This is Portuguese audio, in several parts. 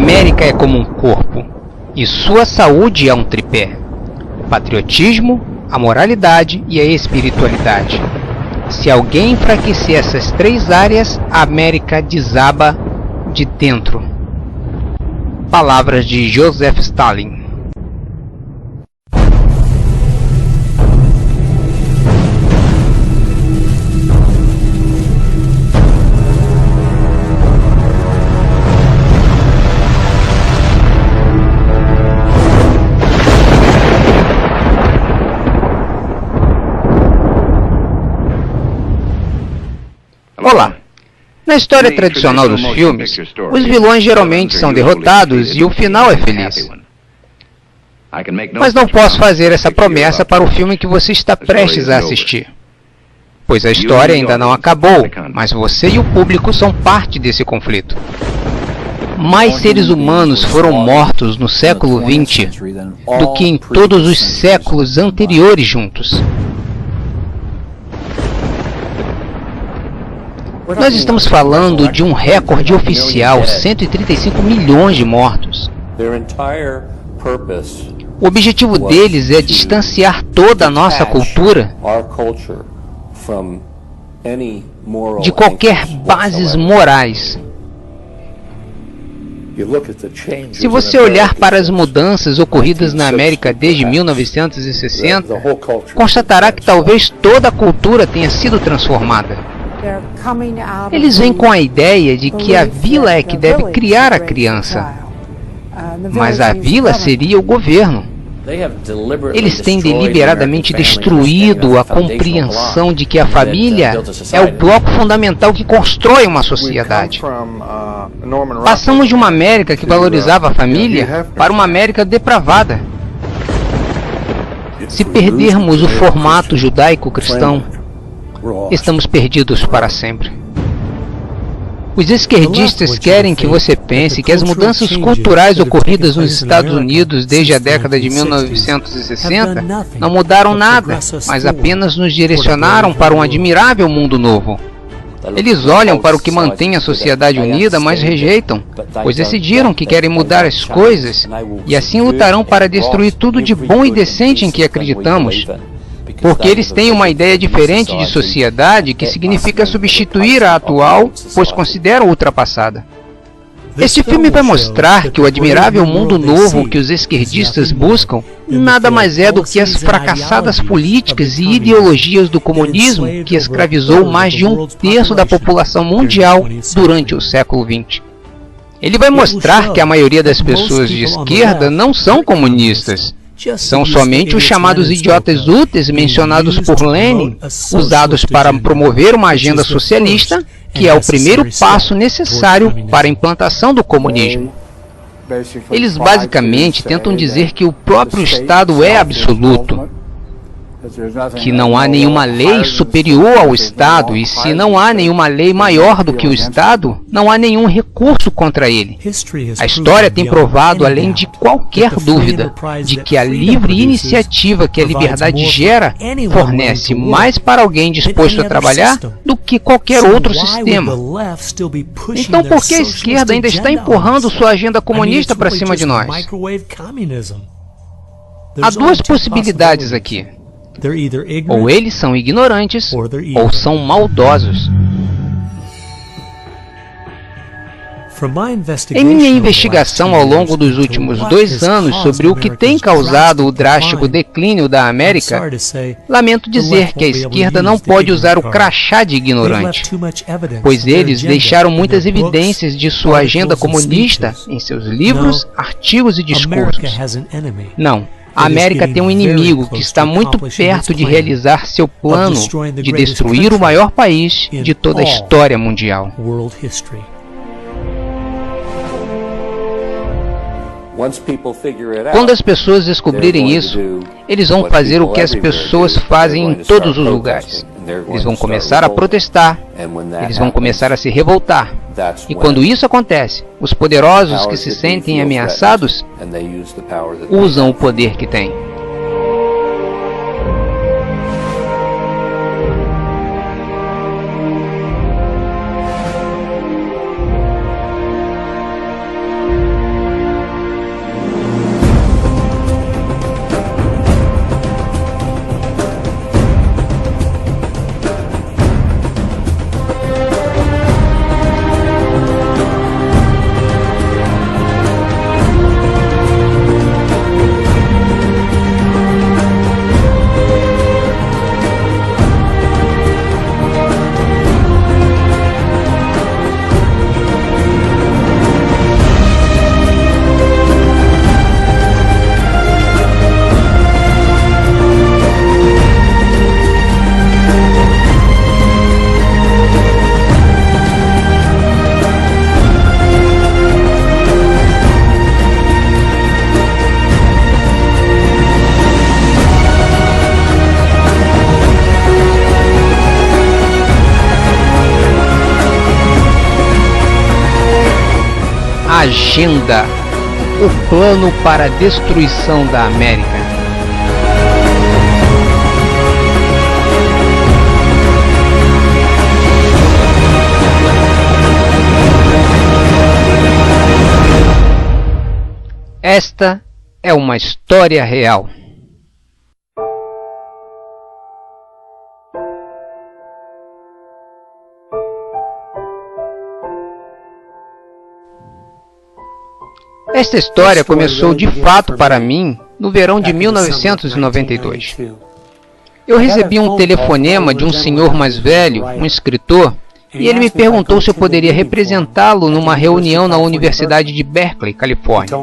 América é como um corpo, e sua saúde é um tripé: o patriotismo, a moralidade e a espiritualidade. Se alguém enfraquecer essas três áreas, a América desaba de dentro. Palavras de Joseph Stalin. Olá! Na história tradicional dos filmes, os vilões geralmente são derrotados e o final é feliz. Mas não posso fazer essa promessa para o filme que você está prestes a assistir, pois a história ainda não acabou, mas você e o público são parte desse conflito. Mais seres humanos foram mortos no século XX do que em todos os séculos anteriores juntos. Nós estamos falando de um recorde oficial: 135 milhões de mortos. O objetivo deles é distanciar toda a nossa cultura de qualquer bases morais. Se você olhar para as mudanças ocorridas na América desde 1960, constatará que talvez toda a cultura tenha sido transformada. Eles vêm com a ideia de que a vila é que deve criar a criança, mas a vila seria o governo. Eles têm deliberadamente destruído a compreensão de que a família é o bloco fundamental que constrói uma sociedade. Passamos de uma América que valorizava a família para uma América depravada. Se perdermos o formato judaico-cristão, estamos perdidos para sempre. Os esquerdistas querem que você pense que as mudanças culturais ocorridas nos Estados Unidos desde a década de 1960 não mudaram nada, mas apenas nos direcionaram para um admirável mundo novo. Eles olham para o que mantém a sociedade unida, mas rejeitam, pois decidiram que querem mudar as coisas e assim lutarão para destruir tudo de bom e decente em que acreditamos. Porque eles têm uma ideia diferente de sociedade que significa substituir a atual, pois consideram ultrapassada. Este filme vai mostrar que o admirável mundo novo que os esquerdistas buscam nada mais é do que as fracassadas políticas e ideologias do comunismo que escravizou mais de 1/3 da população mundial durante o século XX. Ele vai mostrar que a maioria das pessoas de esquerda não são comunistas. São somente os chamados idiotas úteis mencionados por Lenin, usados para promover uma agenda socialista, que é o primeiro passo necessário para a implantação do comunismo. Eles basicamente tentam dizer que o próprio Estado é absoluto, que não há nenhuma lei superior ao Estado, e se não há nenhuma lei maior do que o Estado, não há nenhum recurso contra ele. A história tem provado, além de qualquer dúvida, de que a livre iniciativa que a liberdade gera fornece mais para alguém disposto a trabalhar do que qualquer outro sistema. Então por que a esquerda ainda está empurrando sua agenda comunista para cima de nós? Há duas possibilidades aqui. Ou eles são ignorantes, ou são maldosos. Em minha investigação ao longo dos últimos 2 anos sobre o que tem causado o drástico declínio da América, lamento dizer que a esquerda não pode usar o crachá de ignorante, pois eles deixaram muitas evidências de sua agenda comunista em seus livros, artigos e discursos. Não. A América tem um inimigo que está muito perto de realizar seu plano de destruir o maior país de toda a história mundial. Quando as pessoas descobrirem isso, eles vão fazer o que as pessoas fazem em todos os lugares. Eles vão começar a protestar, eles vão começar a se revoltar. E quando isso acontece, os poderosos que se sentem ameaçados usam o poder que têm. agenda, o plano para a destruição da América. Esta é uma história real. Esta história começou de fato para mim no verão de 1992. Eu recebi um telefonema de um senhor mais velho, um escritor, e ele me perguntou se eu poderia representá-lo numa reunião na Universidade de Berkeley, Califórnia.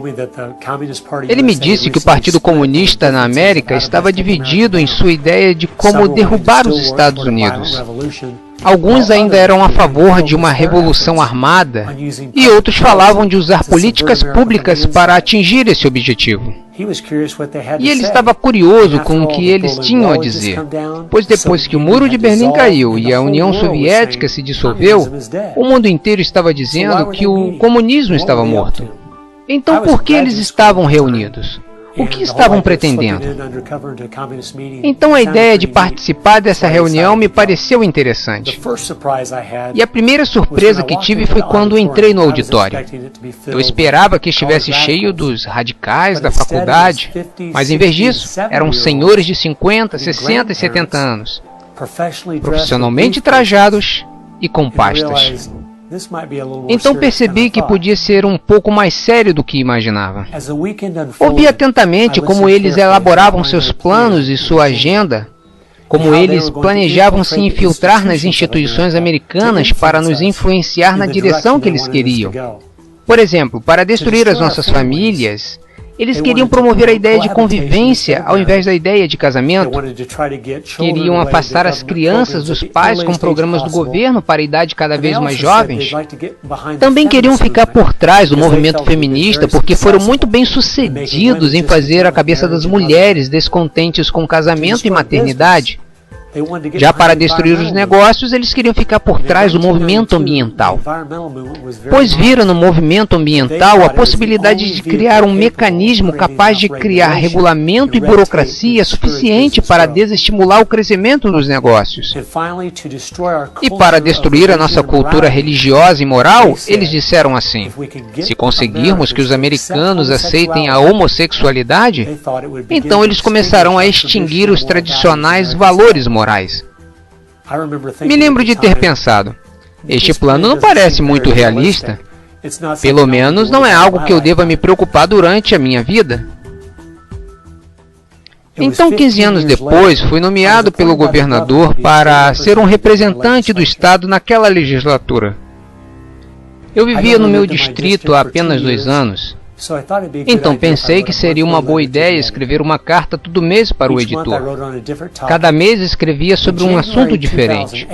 Ele me disse que o Partido Comunista na América estava dividido em sua ideia de como derrubar os Estados Unidos. Alguns ainda eram a favor de uma revolução armada e outros falavam de usar políticas públicas para atingir esse objetivo. E ele estava curioso com o que eles tinham a dizer, pois depois que o Muro de Berlim caiu e a União Soviética se dissolveu, o mundo inteiro estava dizendo que o comunismo estava morto. Então por que eles estavam reunidos? O que estavam pretendendo? Então a ideia de participar dessa reunião me pareceu interessante. E a primeira surpresa que tive foi quando entrei no auditório. Eu esperava que estivesse cheio dos radicais da faculdade, mas em vez disso, eram senhores de 50, 60 e 70 anos, profissionalmente trajados e com pastas. Então percebi que podia ser um pouco mais sério do que imaginava. Ouvi atentamente como eles elaboravam seus planos e sua agenda, como eles planejavam se infiltrar nas instituições americanas para nos influenciar na direção que eles queriam. Por exemplo, para destruir as nossas famílias, eles queriam promover a ideia de convivência ao invés da ideia de casamento. Queriam afastar as crianças dos pais com programas do governo para a idade cada vez mais jovens. Também queriam ficar por trás do movimento feminista porque foram muito bem sucedidos em fazer a cabeça das mulheres descontentes com casamento e maternidade. Já para destruir os negócios, eles queriam ficar por trás do movimento ambiental, pois viram no movimento ambiental a possibilidade de criar um mecanismo capaz de criar regulamento e burocracia suficiente para desestimular o crescimento dos negócios. E para destruir a nossa cultura religiosa e moral, eles disseram assim: se conseguirmos que os americanos aceitem a homossexualidade, então eles começarão a extinguir os tradicionais valores morais. Me lembro de ter pensado, este plano não parece muito realista. Pelo menos não é algo que eu deva me preocupar durante a minha vida. Então, 15 anos depois, fui nomeado pelo governador para ser um representante do estado naquela legislatura. Eu vivia no meu distrito há apenas 2 anos. Então pensei que seria uma boa ideia escrever uma carta todo mês para o editor. Cada mês escrevia sobre um assunto diferente.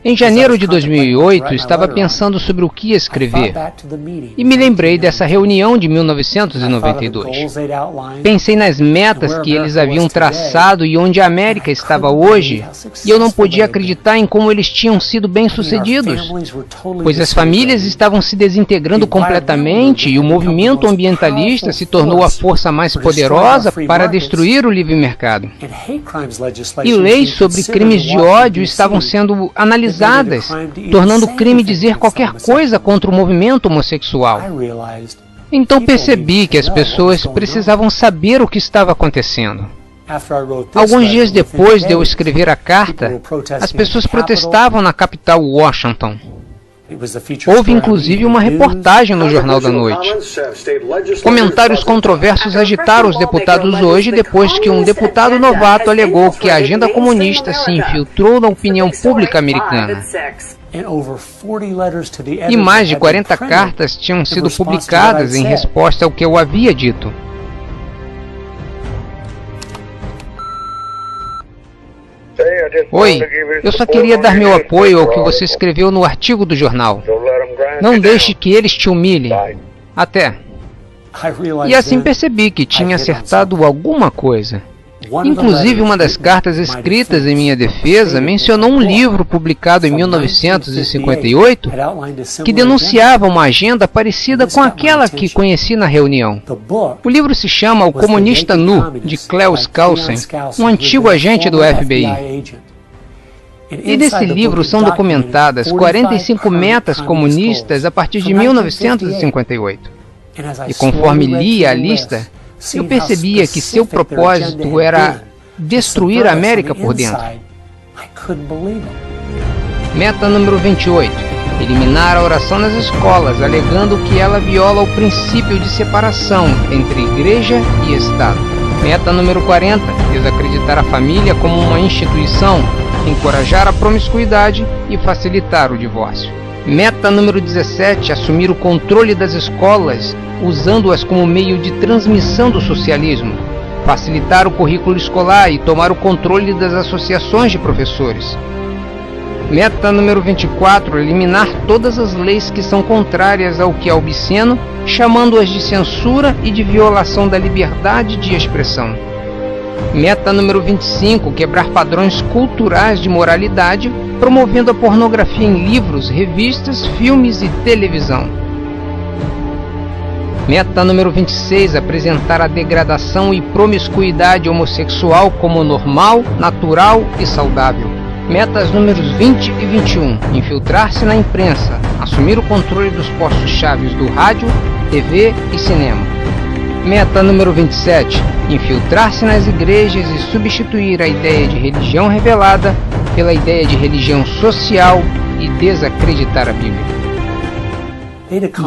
Em janeiro de 2008, estava pensando sobre o que escrever e me lembrei dessa reunião de 1992. Pensei nas metas que eles haviam traçado e onde a América estava hoje, e eu não podia acreditar em como eles tinham sido bem-sucedidos, pois as famílias estavam se desintegrando completamente e o movimento ambientalista se tornou a força mais poderosa para destruir o livre mercado. E leis sobre crimes de ódio estavam sendo analisadas, tornando crime dizer qualquer coisa contra o movimento homossexual. Então percebi que as pessoas precisavam saber o que estava acontecendo. Alguns dias depois de eu escrever a carta, as pessoas protestavam na capital Washington. Houve inclusive uma reportagem no Jornal da Noite. Comentários controversos agitaram os deputados hoje depois que um deputado novato alegou que a agenda comunista se infiltrou na opinião pública americana. E mais de 40 cartas tinham sido publicadas em resposta ao que eu havia dito. Oi, eu só queria dar meu apoio ao que você escreveu no artigo do jornal. Não deixe que eles te humilhem. Até. E assim percebi que tinha acertado alguma coisa. Inclusive, uma das cartas escritas em minha defesa mencionou um livro publicado em 1958 que denunciava uma agenda parecida com aquela que conheci na reunião. O livro se chama O Comunista Nu, de Klaus Skousen, um antigo agente do FBI. E nesse livro são documentadas 45 metas comunistas a partir de 1958. E conforme lia a lista, eu percebia que seu propósito era destruir a América por dentro. Meta número 28. Eliminar a oração nas escolas, alegando que ela viola o princípio de separação entre igreja e Estado. Meta número 40. Desacreditar a família como uma instituição, encorajar a promiscuidade e facilitar o divórcio. Meta número 17. Assumir o controle das escolas, usando-as como meio de transmissão do socialismo. Facilitar o currículo escolar e tomar o controle das associações de professores. Meta número 24. Eliminar todas as leis que são contrárias ao que é obsceno, chamando-as de censura e de violação da liberdade de expressão. Meta número 25. Quebrar padrões culturais de moralidade, promovendo a pornografia em livros, revistas, filmes e televisão. Meta número 26. Apresentar a degradação e promiscuidade homossexual como normal, natural e saudável. Metas números 20 e 21. Infiltrar-se na imprensa, assumir o controle dos postos-chave do rádio, TV e cinema. Meta número 27. Infiltrar-se nas igrejas e substituir a ideia de religião revelada pela ideia de religião social e desacreditar a Bíblia.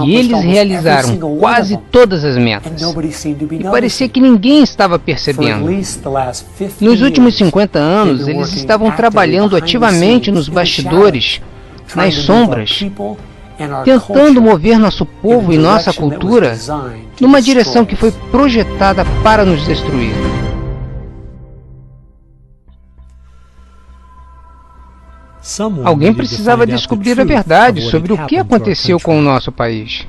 E eles realizaram quase todas as metas. E parecia que ninguém estava percebendo. Nos últimos 50 anos, eles estavam trabalhando ativamente nos bastidores, nas sombras, tentando mover nosso povo e nossa cultura numa direção que foi projetada para nos destruir. Alguém precisava descobrir a verdade sobre o que aconteceu com o nosso país.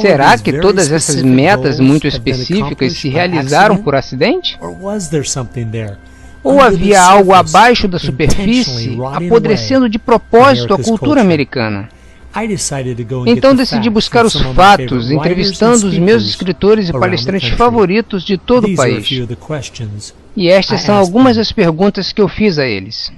Será que todas essas metas muito específicas se realizaram por acidente? Ou havia algo abaixo da superfície apodrecendo de propósito a cultura americana? Então decidi buscar os fatos, entrevistando os meus escritores e palestrantes favoritos de todo o país. E estas são algumas das perguntas que eu fiz a eles.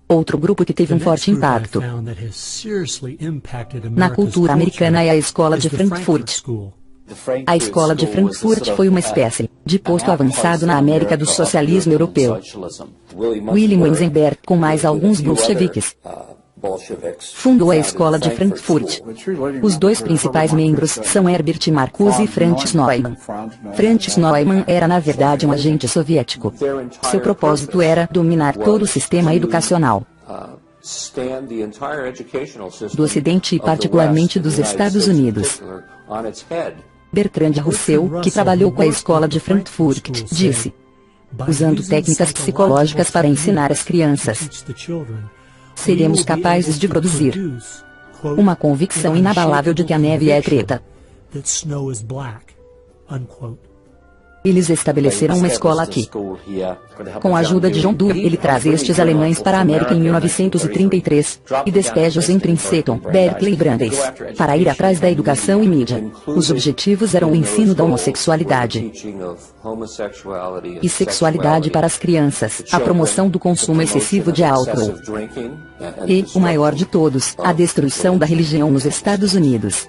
Outro grupo que teve um forte impacto na cultura americana é a Escola de Frankfurt. A Escola de Frankfurt foi uma espécie de posto avançado na América do socialismo europeu. William Weizenberg, com mais alguns bolcheviques, fundou a Escola de Frankfurt. Os dois principais membros são Herbert Marcuse e Franz Neumann. Franz Neumann era na verdade um agente soviético. Seu propósito era dominar todo o sistema educacional do Ocidente e particularmente dos Estados Unidos. Bertrand Russell, que trabalhou com a Escola de Frankfurt, disse: usando técnicas psicológicas para ensinar as crianças, seremos capazes de produzir uma convicção inabalável de que a neve é preta. Eles estabeleceram uma escola aqui. Com a ajuda de John Dewey, ele traz estes alemães para a América em 1933 e despeja-os em Princeton, Berkeley e Brandeis para ir atrás da educação e mídia. Os objetivos eram o ensino da homossexualidade e sexualidade para as crianças, a promoção do consumo excessivo de álcool e, o maior de todos, a destruição da religião nos Estados Unidos.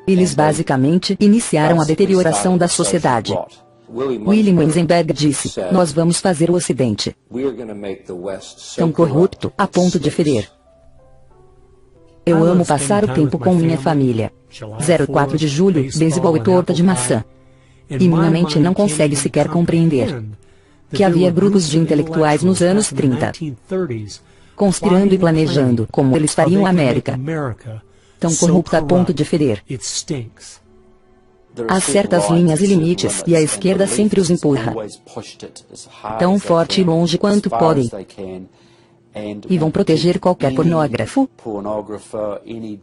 Eles basicamente iniciaram a deterioração da sociedade. William Weizenberg disse: nós vamos fazer o Ocidente tão corrupto a ponto de ferir. Eu amo passar o tempo com minha família. 04 de julho, beisebol e torta de maçã. E minha mente não consegue sequer compreender que havia grupos de intelectuais nos anos 30 conspirando e planejando como eles fariam a América tão corrupta a ponto de ferir. Há certas linhas e limites, e a esquerda sempre os empurra tão forte e longe quanto podem. E vão proteger qualquer pornógrafo,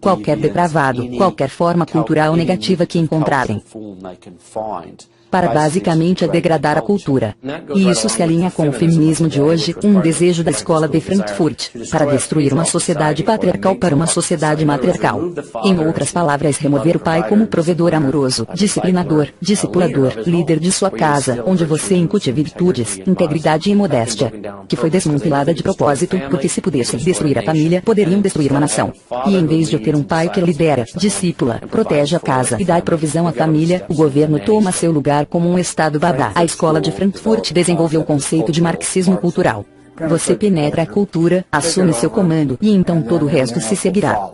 qualquer depravado, qualquer forma cultural negativa que encontrarem, para basicamente degradar a cultura. E isso se alinha com o feminismo de hoje, um desejo da escola de Frankfurt, para destruir uma sociedade patriarcal para uma sociedade matriarcal. Em outras palavras, remover o pai como provedor amoroso, disciplinador, discipulador, líder de sua casa, onde você incute virtudes, integridade e modéstia, que foi desmantelada de propósito, porque se pudessem destruir a família, poderiam destruir uma nação. E em vez de ter um pai que lidera, discípula, protege a casa e dá provisão à família, o governo toma seu lugar como um Estado babá. A escola de Frankfurt desenvolveu o conceito de marxismo cultural. Você penetra a cultura, assume seu comando, e então todo o resto se seguirá.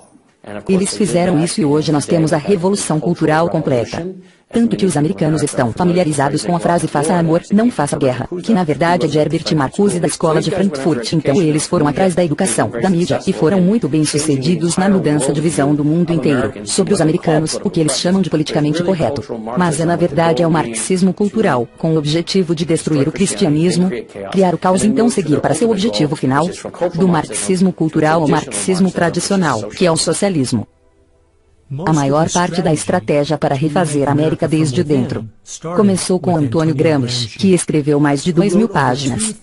Eles fizeram isso e hoje nós temos a revolução cultural completa. Tanto que os americanos estão familiarizados com a frase faça amor, não faça guerra, que na verdade é de Herbert Marcuse da escola de Frankfurt. Então eles foram atrás da educação, da mídia, e foram muito bem sucedidos na mudança de visão do mundo inteiro, sobre os americanos, o que eles chamam de politicamente correto. Mas na verdade é o marxismo cultural, com o objetivo de destruir o cristianismo, criar o caos e então seguir para seu objetivo final, do marxismo cultural ao marxismo tradicional, que é o socialismo. A maior parte da estratégia para refazer a América desde dentro começou com Antônio Gramsci, que escreveu mais de 2.000 páginas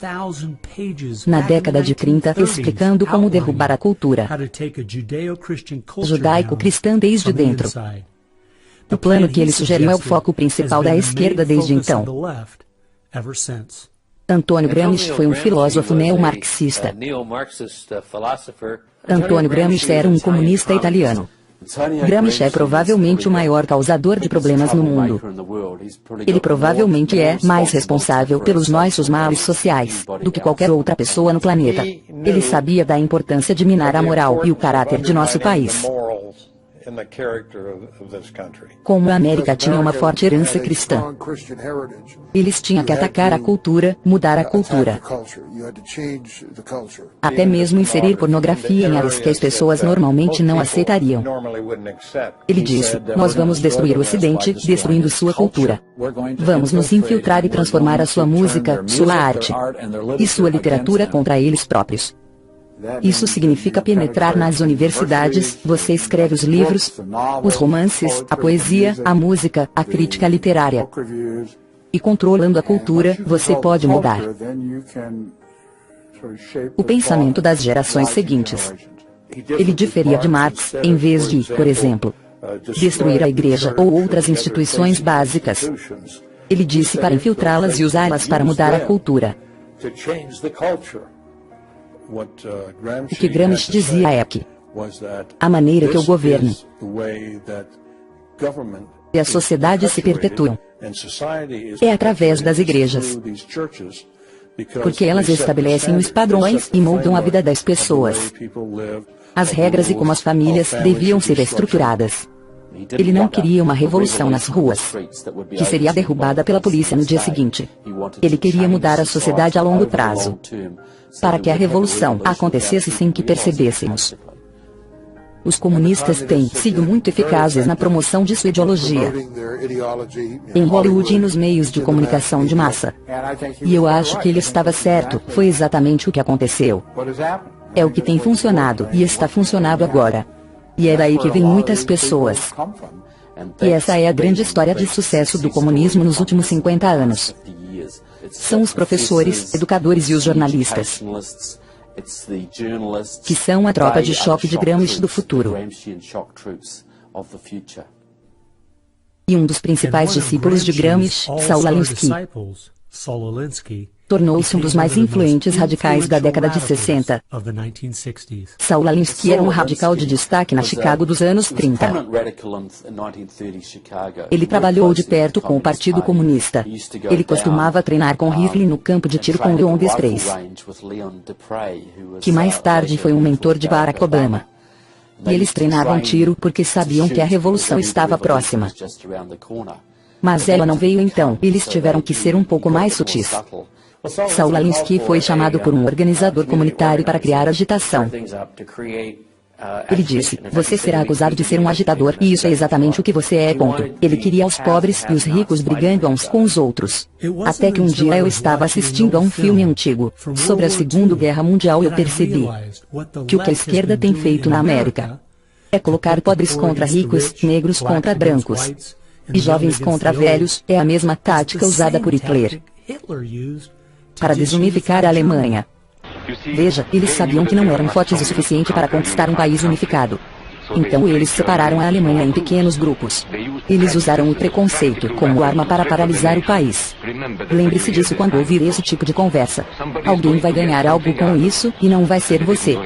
na década de 30 explicando como derrubar a cultura judaico-cristã desde dentro. O plano que ele sugeriu é o foco principal da esquerda desde então. Antônio Gramsci foi um filósofo neo-marxista. Antônio Gramsci era um comunista italiano. Gramsci é provavelmente o maior causador de problemas no mundo. Ele provavelmente é mais responsável pelos nossos males sociais do que qualquer outra pessoa no planeta. Ele sabia da importância de minar a moral e o caráter de nosso país. Como a América tinha uma forte herança cristã, eles tinham que atacar a cultura, mudar a cultura. Até mesmo inserir pornografia em áreas que as pessoas normalmente não aceitariam. Ele disse, nós vamos destruir o Ocidente, destruindo sua cultura. Vamos nos infiltrar e transformar a sua música, sua arte e sua literatura contra eles próprios. Isso significa penetrar nas universidades, você escreve os livros, os romances, a poesia, a música, a crítica literária. E controlando a cultura, você pode mudar o pensamento das gerações seguintes. Ele diferia de Marx, em vez de, por exemplo, destruir a igreja ou outras instituições básicas. Ele disse para infiltrá-las e usá-las para mudar a cultura. O que Gramsci dizia é que a maneira que o governo e a sociedade se perpetuam é através das igrejas, porque elas estabelecem os padrões e moldam a vida das pessoas. As regras e como as famílias deviam ser estruturadas. Ele não queria uma revolução nas ruas, que seria derrubada pela polícia no dia seguinte. Ele queria mudar a sociedade a longo prazo, para que a revolução acontecesse sem que percebêssemos. Os comunistas têm sido muito eficazes na promoção de sua ideologia em Hollywood e nos meios de comunicação de massa. E eu acho que ele estava certo, foi exatamente o que aconteceu. É o que tem funcionado e está funcionando agora. E é daí que vêm muitas pessoas. E essa é a grande história de sucesso do comunismo nos últimos 50 anos. São os professores, educadores e os jornalistas, que são a tropa de choque de Gramsci do futuro. E um dos principais discípulos de Gramsci, Saul Alinsky, tornou-se um dos mais influentes radicais da década de 60. Saul Alinsky era um radical de destaque na Chicago dos anos 30. Ele trabalhou de perto com o Partido Comunista. Ele costumava treinar com Hitler no campo de tiro com Leon Desprez, que mais tarde foi um mentor de Barack Obama. E eles treinavam tiro porque sabiam que a revolução estava próxima. Mas ela não veio então, eles tiveram que ser um pouco mais sutis. Saul Alinsky foi chamado por um organizador comunitário para criar agitação. Ele disse, você será acusado de ser um agitador, e isso é exatamente o que você é, ponto. Ele queria os pobres e os ricos brigando uns com os outros. Até que um dia eu estava assistindo a um filme antigo, sobre a Segunda Guerra Mundial, e eu percebi que o que a esquerda tem feito na América é colocar pobres contra ricos, negros contra brancos, e jovens contra velhos. É a mesma tática usada por Hitler para desunificar a Alemanha. Veja, eles sabiam que não eram fortes o suficiente para conquistar um país unificado. Então eles separaram a Alemanha em pequenos grupos. Eles usaram o preconceito como arma para paralisar o país. Lembre-se disso quando ouvir esse tipo de conversa. Alguém vai ganhar algo com isso, e não vai ser você.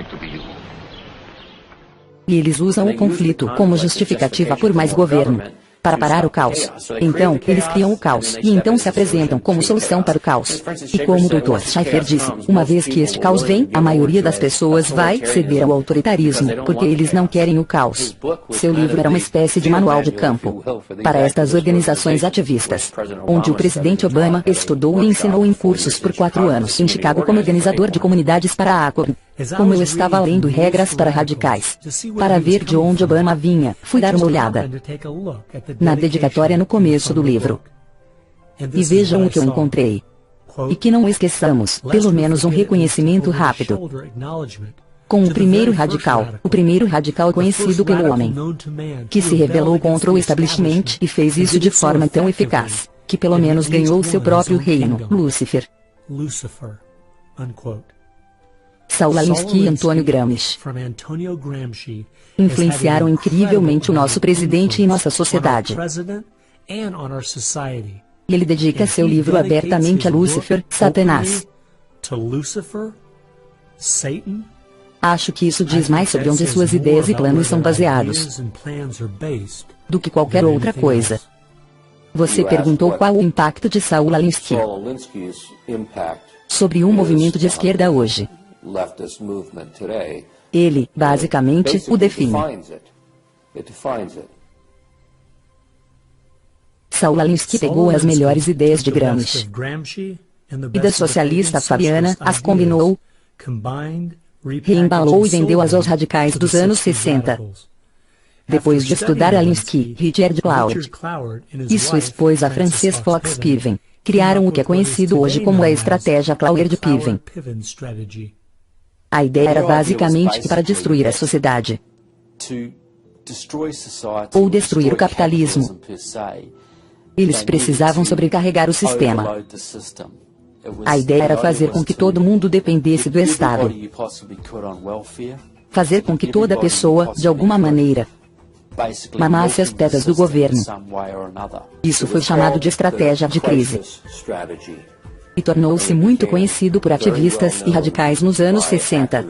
E eles usam o conflito como justificativa por mais governo, para parar o caos. Então, eles criam o caos, e então se apresentam como solução para o caos. E como o Dr. Schaefer disse, uma vez que este caos vem, a maioria das pessoas vai ceder ao autoritarismo, porque eles não querem o caos. Seu livro era uma espécie de manual de campo para estas organizações ativistas, onde o presidente Obama estudou e ensinou em cursos por 4 anos em Chicago como organizador de comunidades para a ACOB. Como eu estava lendo regras para radicais, para ver de onde Obama vinha, fui dar uma olhada na dedicatória no começo do livro. E vejam o que eu encontrei. E que não esqueçamos, pelo menos um reconhecimento rápido. Com o primeiro radical conhecido pelo homem, que se rebelou contra o establishment e fez isso de forma tão eficaz, que pelo menos ganhou seu próprio reino, Lúcifer. Saul Alinsky e Antônio Gramsci influenciaram incrivelmente o nosso presidente e nossa sociedade. Ele dedica seu livro abertamente a Lúcifer, Satanás. Acho que isso diz mais sobre onde suas ideias e planos são baseados do que qualquer outra coisa. Você perguntou qual o impacto de Saul Alinsky sobre o movimento de esquerda hoje. Ele, basicamente, o define. Saul Alinsky pegou as melhores ideias de Gramsci e da socialista Fabiana, as combinou, reembalou e vendeu-as aos radicais dos anos 60. Depois de estudar Alinsky, Richard Cloud e sua esposa Frances Fox Piven criaram o que é conhecido hoje como a estratégia Cloward-Piven. A ideia era basicamente para destruir a sociedade, ou destruir o capitalismo. Eles precisavam sobrecarregar o sistema. A ideia era fazer com que todo mundo dependesse do Estado. Fazer com que toda pessoa, de alguma maneira, mamasse as tetas do governo. Isso foi chamado de estratégia de crise. E tornou-se muito conhecido por ativistas e radicais nos anos 60.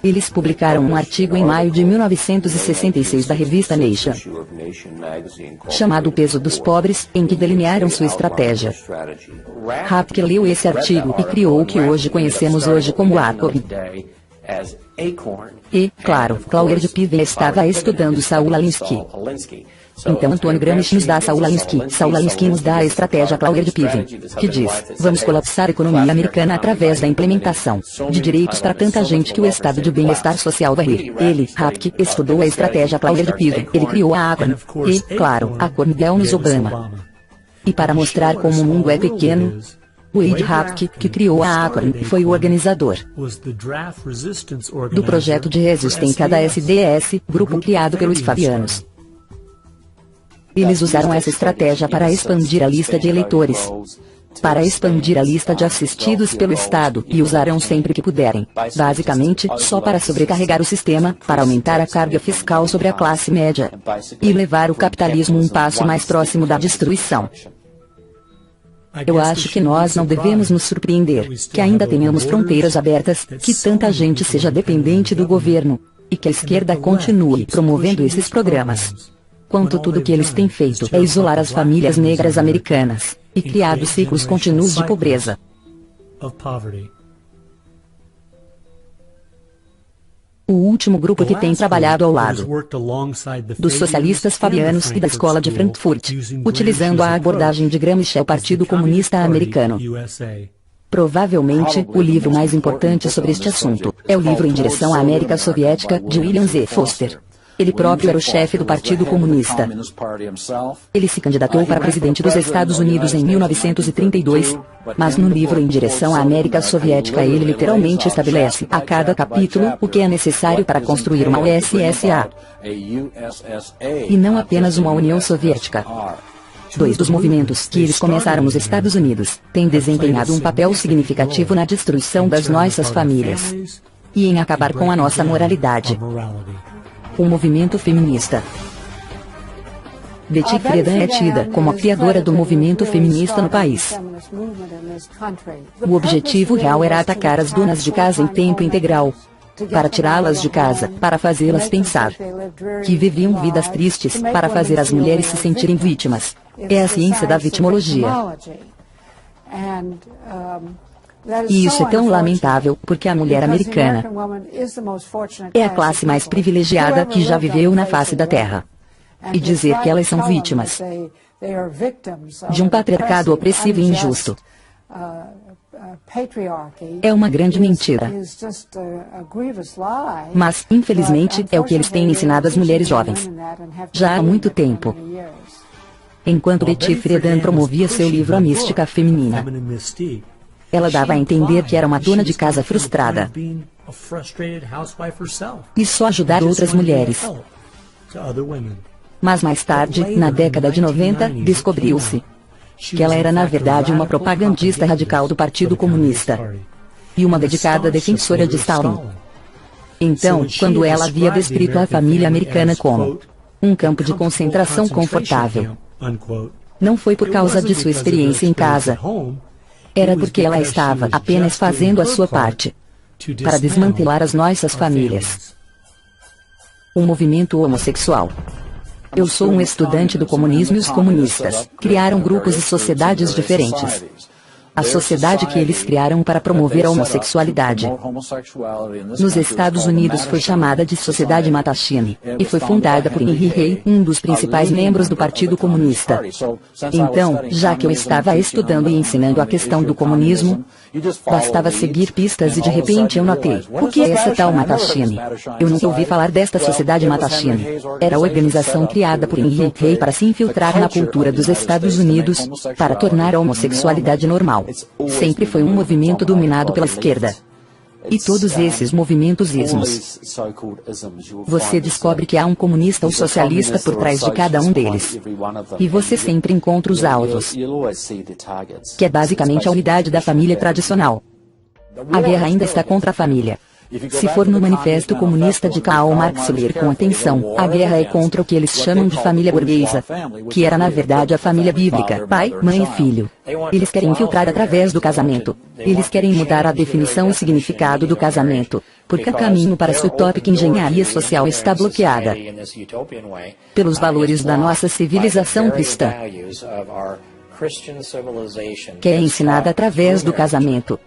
Eles publicaram um artigo em maio de 1966 da revista Nation, chamado O Peso dos Pobres, em que delinearam sua estratégia. Rapke leu esse artigo e criou o que hoje conhecemos hoje como ACOB. E, claro, Cloward-Piven estava estudando Saul Alinsky. Então Antônio Gramsci nos dá Saul Alinsky. Saul Alinsky nos dá a estratégia Cloward-Piven, que diz, vamos colapsar a economia americana através da implementação de direitos para tanta gente que o estado de bem-estar social vai rir. Ele, Rapke, estudou a estratégia Cloward-Piven. Ele criou a ACORN. E, claro, a ACORN deu-nos Obama. E para mostrar como o mundo é pequeno, Wade Rapke, que criou a ACORN, foi o organizador do projeto de resistência da SDS, grupo criado pelos Fabianos. Eles usaram essa estratégia para expandir a lista de eleitores, para expandir a lista de assistidos pelo Estado, e usarão sempre que puderem, basicamente, só para sobrecarregar o sistema, para aumentar a carga fiscal sobre a classe média, e levar o capitalismo um passo mais próximo da destruição. Eu acho que nós não devemos nos surpreender, que ainda tenhamos fronteiras abertas, que tanta gente seja dependente do governo, e que a esquerda continue promovendo esses programas. Quanto tudo que eles têm feito é isolar as famílias negras americanas, e criado ciclos contínuos de pobreza. O último grupo que tem trabalhado ao lado dos socialistas fabianos e da Escola de Frankfurt, utilizando a abordagem de Gramsci é o Partido Comunista Americano. Provavelmente, o livro mais importante sobre este assunto é o livro Em Direção à América Soviética, de William Z. Foster. Ele próprio era o chefe do Partido Comunista. Ele se candidatou para presidente dos Estados Unidos em 1932, mas no livro Em Direção à América Soviética ele literalmente estabelece a cada capítulo o que é necessário para construir uma USSA, e não apenas uma União Soviética. Dois dos movimentos que eles começaram nos Estados Unidos têm desempenhado um papel significativo na destruição das nossas famílias e em acabar com a nossa moralidade. O movimento feminista. Betty Friedan é tida como a criadora do movimento feminista no país. O objetivo real era atacar as donas de casa em tempo integral, para tirá-las de casa, para fazê-las pensar que viviam vidas tristes, para fazer as mulheres se sentirem vítimas. É a ciência da vitimologia. E isso é tão lamentável, porque a mulher americana é a classe mais privilegiada que já viveu na face da Terra. E dizer que elas são vítimas de um patriarcado opressivo e injusto é uma grande mentira. Mas, infelizmente, é o que eles têm ensinado às mulheres jovens já há muito tempo. Enquanto Betty Friedan promovia seu livro A Mística Feminina, ela dava a entender que era uma dona de casa frustrada e só ajudar outras mulheres. Mas mais tarde, na década de 90, descobriu-se que ela era na verdade uma propagandista radical do Partido Comunista e uma dedicada defensora de Stalin. Então, quando ela havia descrito a família americana como um campo de concentração confortável, não foi por causa de sua experiência em casa, era porque ela estava apenas fazendo a sua parte para desmantelar as nossas famílias. O movimento homossexual. Eu sou um estudante do comunismo e os comunistas criaram grupos e sociedades diferentes. A sociedade que eles criaram para promover a homossexualidade nos Estados Unidos foi chamada de Sociedade Mattachine, e foi fundada por Henry Rey, um dos principais membros do Partido Comunista. Então, já que eu estava estudando e ensinando a questão do comunismo, bastava seguir pistas e de repente eu notei: o que é essa tal Mattachine? Eu nunca ouvi falar desta Sociedade Mattachine. Era a organização criada por Henry Rey para se infiltrar na cultura dos Estados Unidos, para tornar a homossexualidade normal. Sempre foi um movimento dominado pela esquerda. E todos esses movimentos ismos, você descobre que há um comunista ou socialista por trás de cada um deles. E você sempre encontra os alvos, que é basicamente a unidade da família tradicional. A guerra ainda está contra a família. Se for no Manifesto Comunista de Karl Marx ler com atenção, a guerra é contra o que eles chamam de família burguesa, que era na verdade a família bíblica, pai, mãe e filho. Eles querem infiltrar através do casamento. Eles querem mudar a definição e significado do casamento, porque o caminho para essa utópica engenharia social está bloqueada pelos valores da nossa civilização cristã, que é ensinada através do casamento.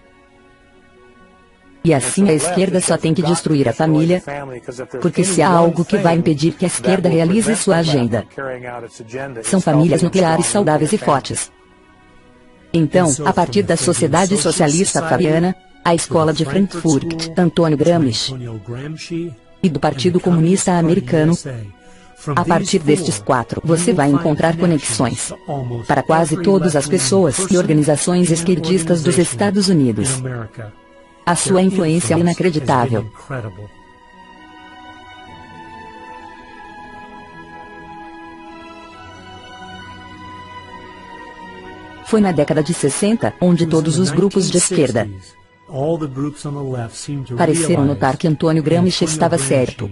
E assim a esquerda só tem que destruir a família, porque se há algo que vai impedir que a esquerda realize sua agenda, são famílias nucleares saudáveis e fortes. Então, a partir da Sociedade Socialista Fabiana, a Escola de Frankfurt, Antônio Gramsci, e do Partido Comunista Americano, a partir destes quatro, você vai encontrar conexões para quase todas as pessoas e organizações esquerdistas dos Estados Unidos. A sua influência é inacreditável. Foi na década de 60, onde todos os grupos de esquerda pareceram notar que Antônio Gramsci estava certo.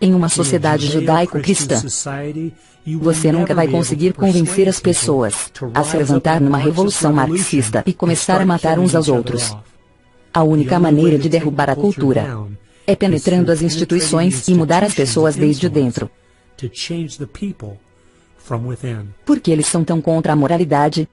Em uma sociedade judaico-cristã, você nunca vai conseguir convencer as pessoas a se levantar numa revolução marxista e começar a matar uns aos outros. A única maneira de derrubar a cultura é penetrando as instituições e mudar as pessoas desde dentro. Por que eles são tão contra a moralidade?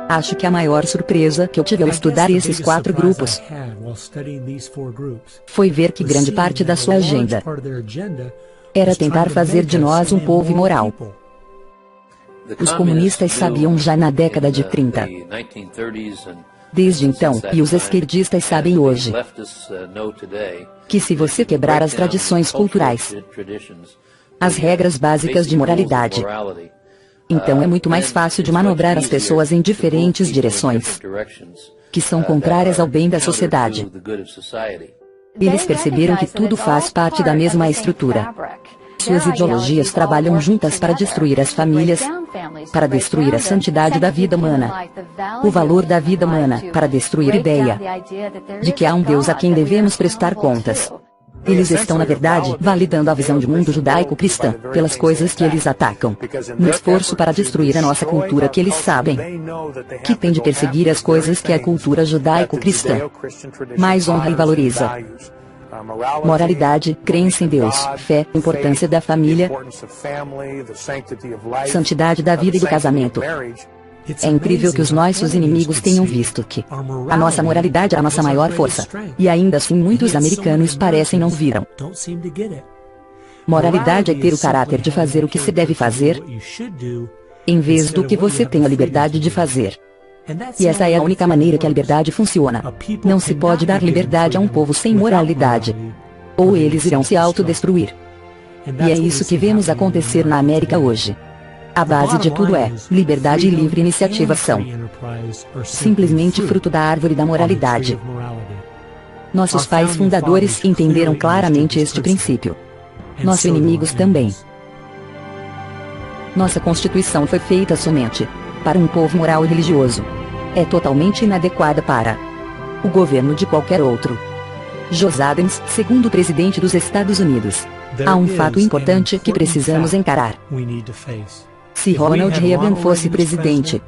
Acho que a maior surpresa que eu tive ao estudar esses 4 grupos foi ver que grande parte da sua agenda era tentar fazer de nós um povo imoral. Os comunistas sabiam já na década de 30. Desde então, e os esquerdistas sabem hoje, que se você quebrar as tradições culturais, as regras básicas de moralidade, então é muito mais fácil de manobrar as pessoas em diferentes direções, que são contrárias ao bem da sociedade. Eles perceberam que tudo faz parte da mesma estrutura. Suas ideologias trabalham juntas para destruir as famílias, para destruir a santidade da vida humana, o valor da vida humana, para destruir a ideia de que há um Deus a quem devemos prestar contas. Eles estão, na verdade, validando a visão de mundo judaico-cristã, pelas coisas que eles atacam, no esforço para destruir a nossa cultura que eles sabem que tem de perseguir as coisas que a cultura judaico-cristã mais honra e valoriza. Moralidade, crença em Deus, fé, importância da família, santidade da vida e do casamento. É incrível que os nossos inimigos tenham visto que a nossa moralidade é a nossa maior força, e ainda assim muitos americanos parecem não viram. Moralidade é ter o caráter de fazer o que se deve fazer, em vez do que você tem a liberdade de fazer. E essa é a única maneira que a liberdade funciona. Não se pode dar liberdade a um povo sem moralidade, ou eles irão se autodestruir. E é isso que vemos acontecer na América hoje. A base de tudo é liberdade e livre iniciativa são simplesmente fruto da árvore da moralidade. Nossos pais fundadores entenderam claramente este princípio. Nossos inimigos também. Nossa Constituição foi feita somente para um povo moral e religioso. É totalmente inadequada para o governo de qualquer outro. José Adams, segundo presidente dos Estados Unidos. Há um fato importante que precisamos encarar. Se Ronald Reagan fosse presidente,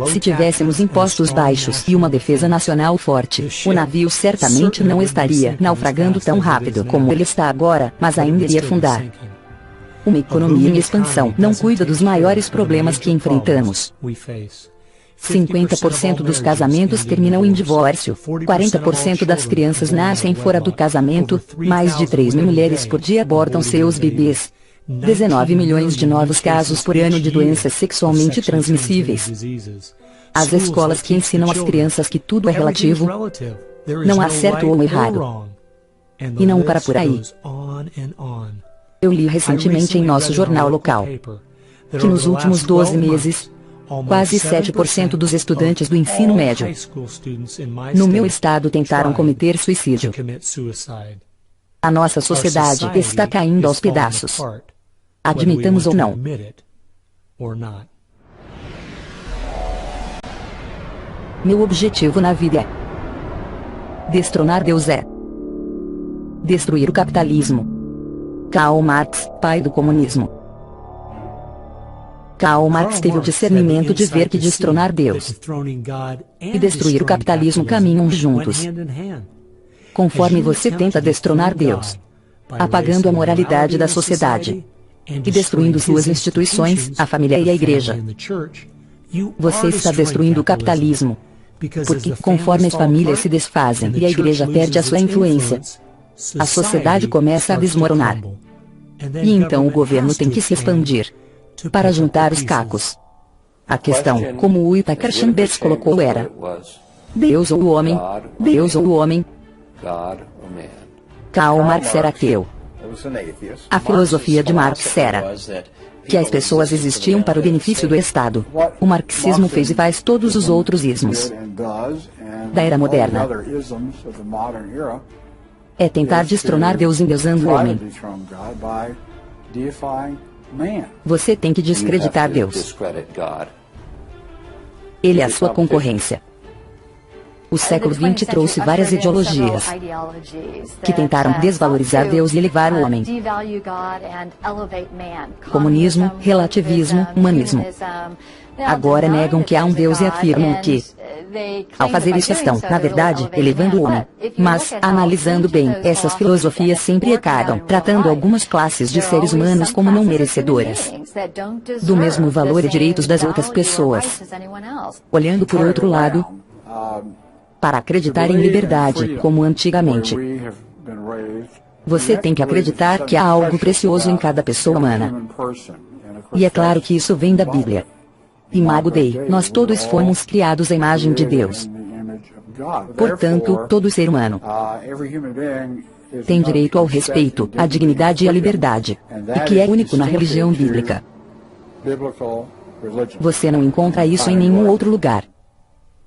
se tivéssemos impostos baixos e uma defesa nacional forte, o navio certamente não estaria naufragando tão rápido como ele está agora, mas ainda iria afundar. Uma economia em expansão não cuida dos maiores problemas que enfrentamos. 50% dos casamentos terminam em divórcio, 40% das crianças nascem fora do casamento, mais de 3 mil mulheres por dia abortam seus bebês. 19 milhões de novos casos por ano de doenças sexualmente transmissíveis. As escolas que ensinam às crianças que tudo é relativo, não há certo ou errado. E não para por aí. Eu li recentemente em nosso jornal local que nos últimos 12 meses, quase 7% dos estudantes do ensino médio no meu estado tentaram cometer suicídio. A nossa sociedade está caindo aos pedaços. Admitamos ou não. Meu objetivo na vida é destronar Deus, é destruir o capitalismo. Karl Marx, pai do comunismo. Karl Marx teve o discernimento de ver que destronar Deus e destruir o capitalismo caminham juntos. Conforme você tenta destronar Deus, apagando a moralidade da sociedade e destruindo suas instituições, a família e a igreja, você está destruindo o capitalismo. Porque, conforme as famílias se desfazem e a igreja perde a sua influência, a sociedade começa a desmoronar. E então o governo tem que se expandir para juntar os cacos. A questão, como o Whittaker Chambers colocou, era: Deus ou o homem? Deus ou o homem? Karl Marx era ateu. A filosofia de Marx era que as pessoas existiam para o benefício do Estado. O marxismo fez e faz todos os outros ismos da era moderna. É tentar destronar Deus endeusando o homem. Você tem que descreditar Deus. Ele é a sua concorrência. O século XX trouxe várias ideologias que tentaram desvalorizar Deus e elevar o homem. Comunismo, relativismo, humanismo. Agora negam que há um Deus e afirmam que, ao fazer isso estão, na verdade, elevando o homem. Mas, analisando bem, essas filosofias sempre acabam tratando algumas classes de seres humanos como não merecedoras do mesmo valor e direitos das outras pessoas. Olhando por outro lado, para acreditar em liberdade, como antigamente, você tem que acreditar que há algo precioso em cada pessoa humana. E é claro que isso vem da Bíblia. Imago Dei, nós todos fomos criados à imagem de Deus. Portanto, todo ser humano tem direito ao respeito, à dignidade e à liberdade, e que é único na religião bíblica. Você não encontra isso em nenhum outro lugar.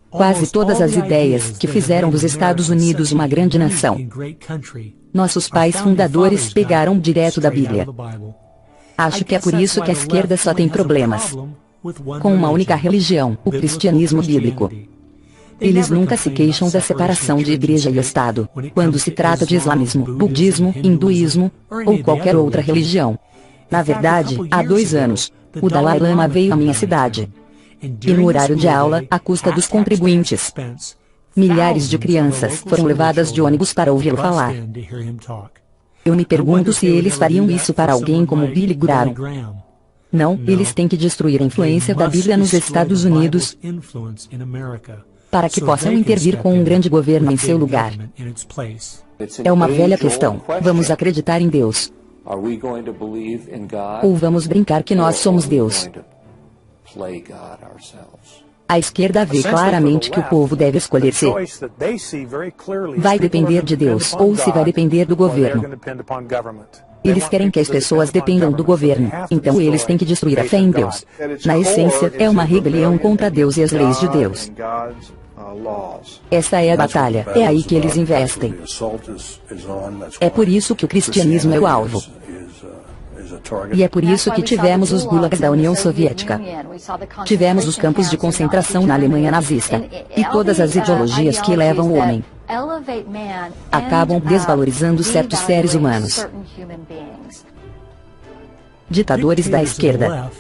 Quase todas as ideias que fizeram dos Estados Unidos uma grande nação, nossos pais fundadores pegaram direto da Bíblia. Acho que é por isso que a esquerda só tem problemas com uma única religião, o cristianismo bíblico. Eles nunca se queixam da separação de igreja e Estado, quando se trata de islamismo, budismo, hinduísmo, ou qualquer outra religião. Na verdade, há 2 anos, o Dalai Lama veio à minha cidade. E no horário de aula, à custa dos contribuintes, milhares de crianças foram levadas de ônibus para ouvi-lo falar. Eu me pergunto se eles fariam isso para alguém como Billy Graham. Não, eles têm que destruir a influência da Bíblia nos Estados Unidos para que possam intervir com um grande governo em seu lugar. É uma velha questão. Vamos acreditar em Deus? Ou vamos brincar que nós somos Deus? A esquerda vê claramente que o povo deve escolher se vai depender de Deus ou se vai depender do governo. Eles querem que as pessoas dependam do governo, então eles têm que destruir a fé em Deus. Na essência, é uma rebelião contra Deus e as leis de Deus. Essa é a batalha, é aí que eles investem. É por isso que o cristianismo é o alvo. E é por isso que tivemos os gulags da União Soviética. Tivemos os campos de concentração na Alemanha nazista. E todas as ideologias que elevam o homem acabam desvalorizando certos seres humanos. Ditadores da esquerda,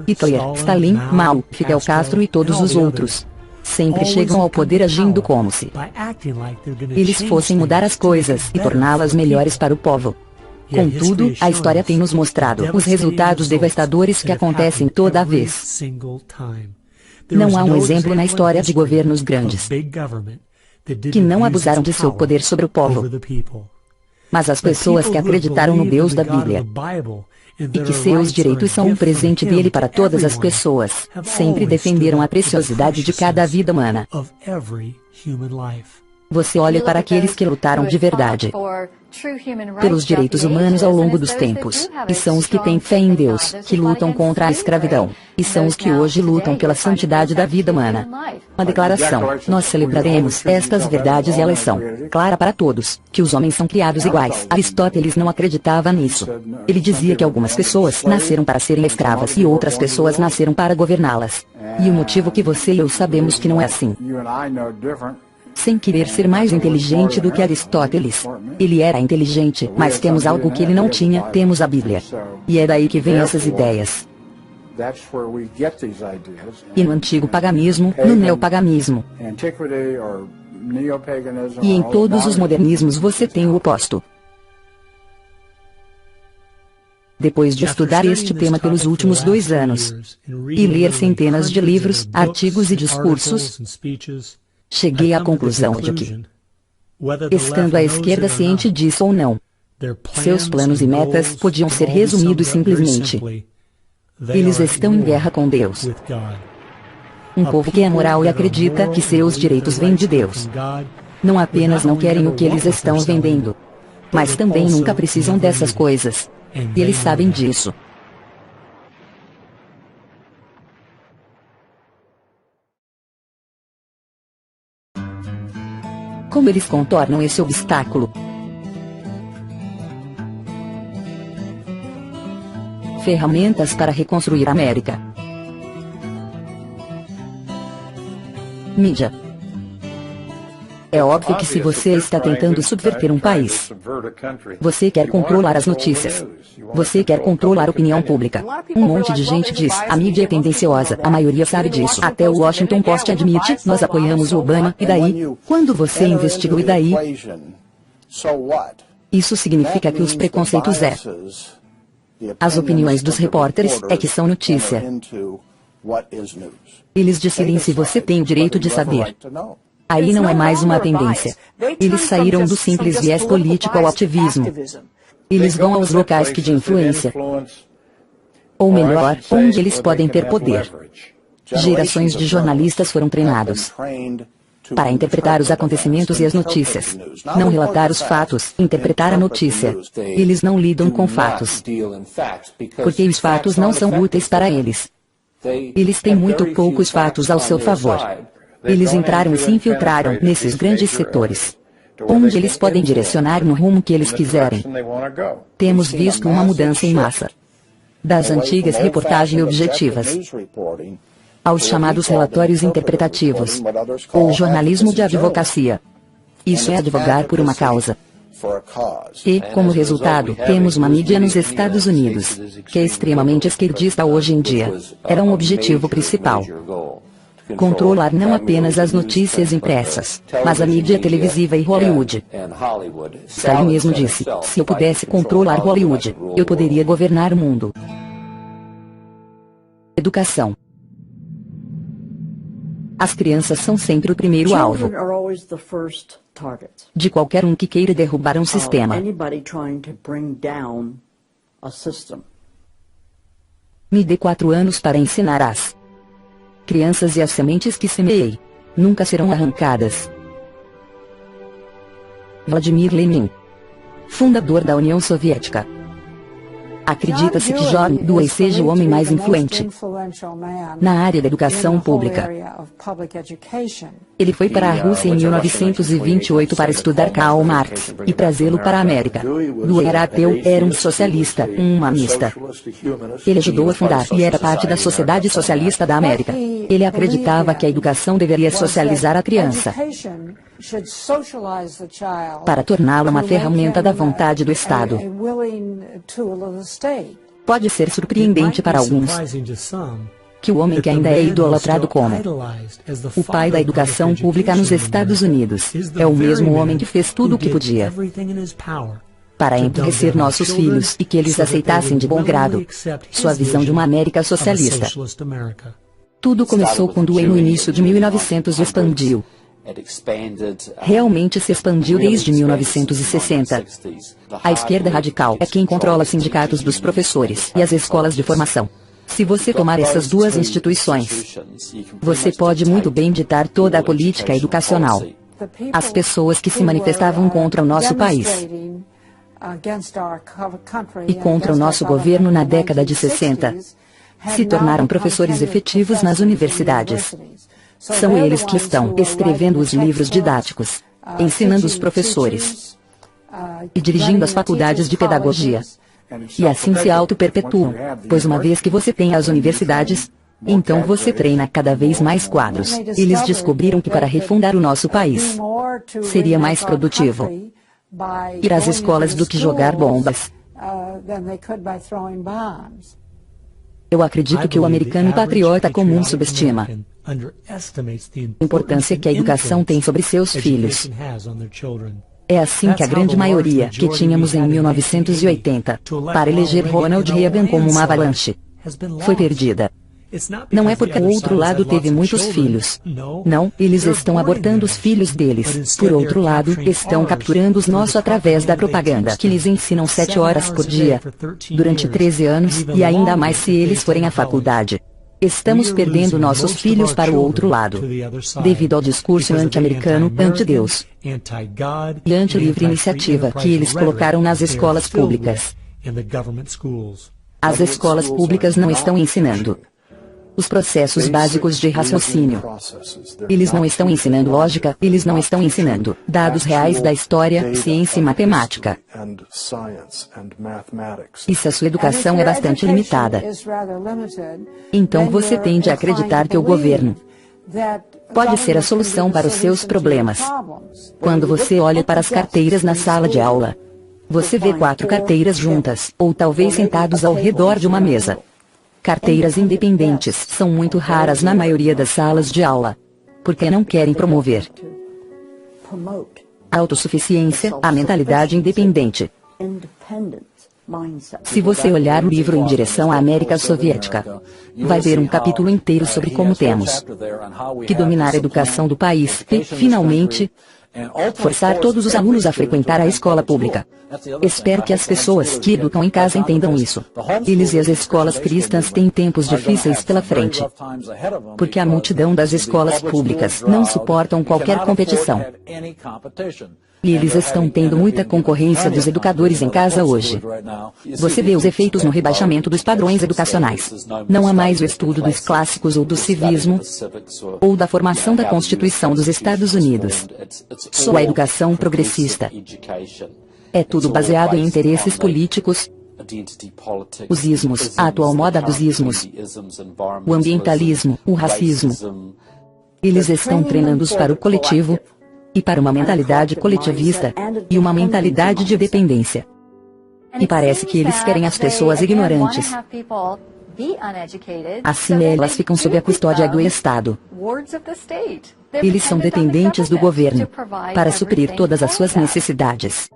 Hitler, Stalin, Mao, Fidel Castro e todos os outros, sempre chegam ao poder agindo como se eles fossem mudar as coisas e torná-las melhores para o povo. Contudo, a história tem nos mostrado os resultados devastadores que acontecem toda vez. Não há um exemplo na história de governos grandes que não abusaram de seu poder sobre o povo. Mas as pessoas que acreditaram no Deus da Bíblia e que seus direitos são um presente dele para todas as pessoas, sempre defenderam a preciosidade de cada vida humana. Você olha para aqueles que lutaram de verdade pelos direitos humanos ao longo dos tempos, e são os que têm fé em Deus, que lutam contra a escravidão, e são os que hoje lutam pela santidade da vida humana. Uma declaração: nós celebraremos estas verdades e elas são clara para todos, que os homens são criados iguais. Aristóteles não acreditava nisso. Ele dizia que algumas pessoas nasceram para serem escravas e outras pessoas nasceram para governá-las. E o motivo que você e eu sabemos que não é assim. Sem querer ser mais inteligente do que Aristóteles. Ele era inteligente, mas temos algo que ele não tinha, temos a Bíblia. E é daí que vêm essas ideias. E no antigo paganismo, no neopaganismo, e em todos os modernismos você tem o oposto. Depois de estudar este tema pelos últimos 2 anos, e ler centenas de livros, artigos e discursos, cheguei à conclusão de que, estando a esquerda ciente disso ou não, seus planos e metas podiam ser resumidos simplesmente: eles estão em guerra com Deus. Um povo que é moral e acredita que seus direitos vêm de Deus. Não apenas não querem o que eles estão vendendo, mas também nunca precisam dessas coisas. E eles sabem disso. Como eles contornam esse obstáculo? Ferramentas para reconstruir a América. Mídia. É óbvio que se você está tentando subverter um país, você quer controlar as notícias. Você quer controlar a opinião pública. Um monte de gente diz, a mídia é tendenciosa, a maioria sabe disso. Até o Washington Post admite, nós apoiamos o Obama, e daí? Quando você investiga o e daí? Isso significa que os preconceitos as opiniões dos repórteres é que são notícia. Eles decidem se você tem o direito de saber. Aí não é mais uma tendência. Eles saíram do simples viés político ao ativismo. Eles vão aos locais que de influência. Ou melhor, onde eles podem ter poder. Gerações de jornalistas foram treinados para interpretar os acontecimentos e as notícias. Não relatar os fatos, interpretar a notícia. Eles não lidam com fatos, porque os fatos não são úteis para eles. Eles têm muito poucos fatos ao seu favor. Eles entraram e se infiltraram nesses grandes setores, onde eles podem direcionar no rumo que eles quiserem. Temos visto uma mudança em massa das antigas reportagens objetivas aos chamados relatórios interpretativos, ou jornalismo de advocacia. Isso é advogar por uma causa. E, como resultado, temos uma mídia nos Estados Unidos, que é extremamente esquerdista hoje em dia. Era um objetivo principal. Controlar não apenas as notícias impressas, mas a mídia televisiva e Hollywood. Stalin mesmo disse, se eu pudesse controlar Hollywood, eu poderia governar o mundo. Educação. As crianças são sempre o primeiro alvo de qualquer um que queira derrubar um sistema. Me dê 4 anos para ensinar as crianças e as sementes que semeei nunca serão arrancadas. Vladimir Lenin, fundador da União Soviética. Acredita-se que John Dewey seja o homem mais influente na área da educação pública. Ele foi para a Rússia em 1928 para estudar Karl Marx e trazê-lo para a América. Dewey era ateu, era um socialista, um humanista. Ele ajudou a fundar e era parte da Sociedade Socialista da América. Ele acreditava que a educação deveria socializar a criança para torná-la uma ferramenta da vontade do Estado. Pode ser surpreendente para alguns que o homem que ainda é idolatrado como o pai da educação pública nos Estados Unidos é o mesmo homem que fez tudo o que podia para enriquecer nossos filhos e que eles aceitassem de bom grado sua visão de uma América socialista. Tudo começou com Dewey no início de 1900 e expandiu. Realmente se expandiu desde 1960. A esquerda radical é quem controla sindicatos dos professores e as escolas de formação. Se você tomar essas duas instituições, você pode muito bem ditar toda a política educacional. As pessoas que se manifestavam contra o nosso país e contra o nosso governo na década de 60 se tornaram professores efetivos nas universidades. São eles que estão escrevendo os livros didáticos, ensinando os professores e dirigindo as faculdades de pedagogia. E assim se auto-perpetuam, pois uma vez que você tem as universidades, então você treina cada vez mais quadros. Eles descobriram que para refundar o nosso país, seria mais produtivo ir às escolas do que jogar bombas. Eu acredito que o americano patriota comum subestima a importância que a educação tem sobre seus filhos. É assim que a grande maioria que tínhamos em 1980 para eleger Ronald Reagan como uma avalanche foi perdida. Não é porque o outro lado teve muitos filhos. Não, eles estão abortando os filhos deles. Por outro lado, estão capturando os nossos através da propaganda que lhes ensinam 7 horas por dia, durante 13 anos, e ainda mais se eles forem à faculdade. Estamos perdendo nossos filhos para o outro lado, devido ao discurso anti-americano, anti-Deus e anti-livre iniciativa que eles colocaram nas escolas públicas. As escolas públicas não estão ensinando os processos básicos de raciocínio. Eles não estão ensinando lógica, eles não estão ensinando dados reais da história, ciência e matemática. E se a sua educação é bastante limitada, então você tende a acreditar que o governo pode ser a solução para os seus problemas. Quando você olha para as carteiras na sala de aula, você vê 4 carteiras juntas, ou talvez sentados ao redor de uma mesa. Carteiras independentes são muito raras na maioria das salas de aula, porque não querem promover a autossuficiência, a mentalidade independente. Se você olhar o livro Em Direção à América Soviética, vai ver um capítulo inteiro sobre como temos que dominar a educação do país e, finalmente, forçar todos os alunos a frequentar a escola pública. Espero que as pessoas que educam em casa entendam isso. Eles e as escolas cristãs têm tempos difíceis pela frente, porque a multidão das escolas públicas não suportam qualquer competição. E eles estão tendo muita concorrência dos educadores em casa hoje. Você vê os efeitos no rebaixamento dos padrões educacionais. Não há mais o estudo dos clássicos ou do civismo, ou da formação da Constituição dos Estados Unidos. Só a educação progressista. É tudo baseado em interesses políticos, os ismos, a atual moda dos ismos, o ambientalismo, o racismo. Eles estão treinando-os para o coletivo, e para uma mentalidade coletivista, e uma mentalidade de dependência. E parece que eles querem as pessoas ignorantes. Assim elas ficam sob a custódia do Estado. Eles são dependentes do governo para suprir todas as suas necessidades.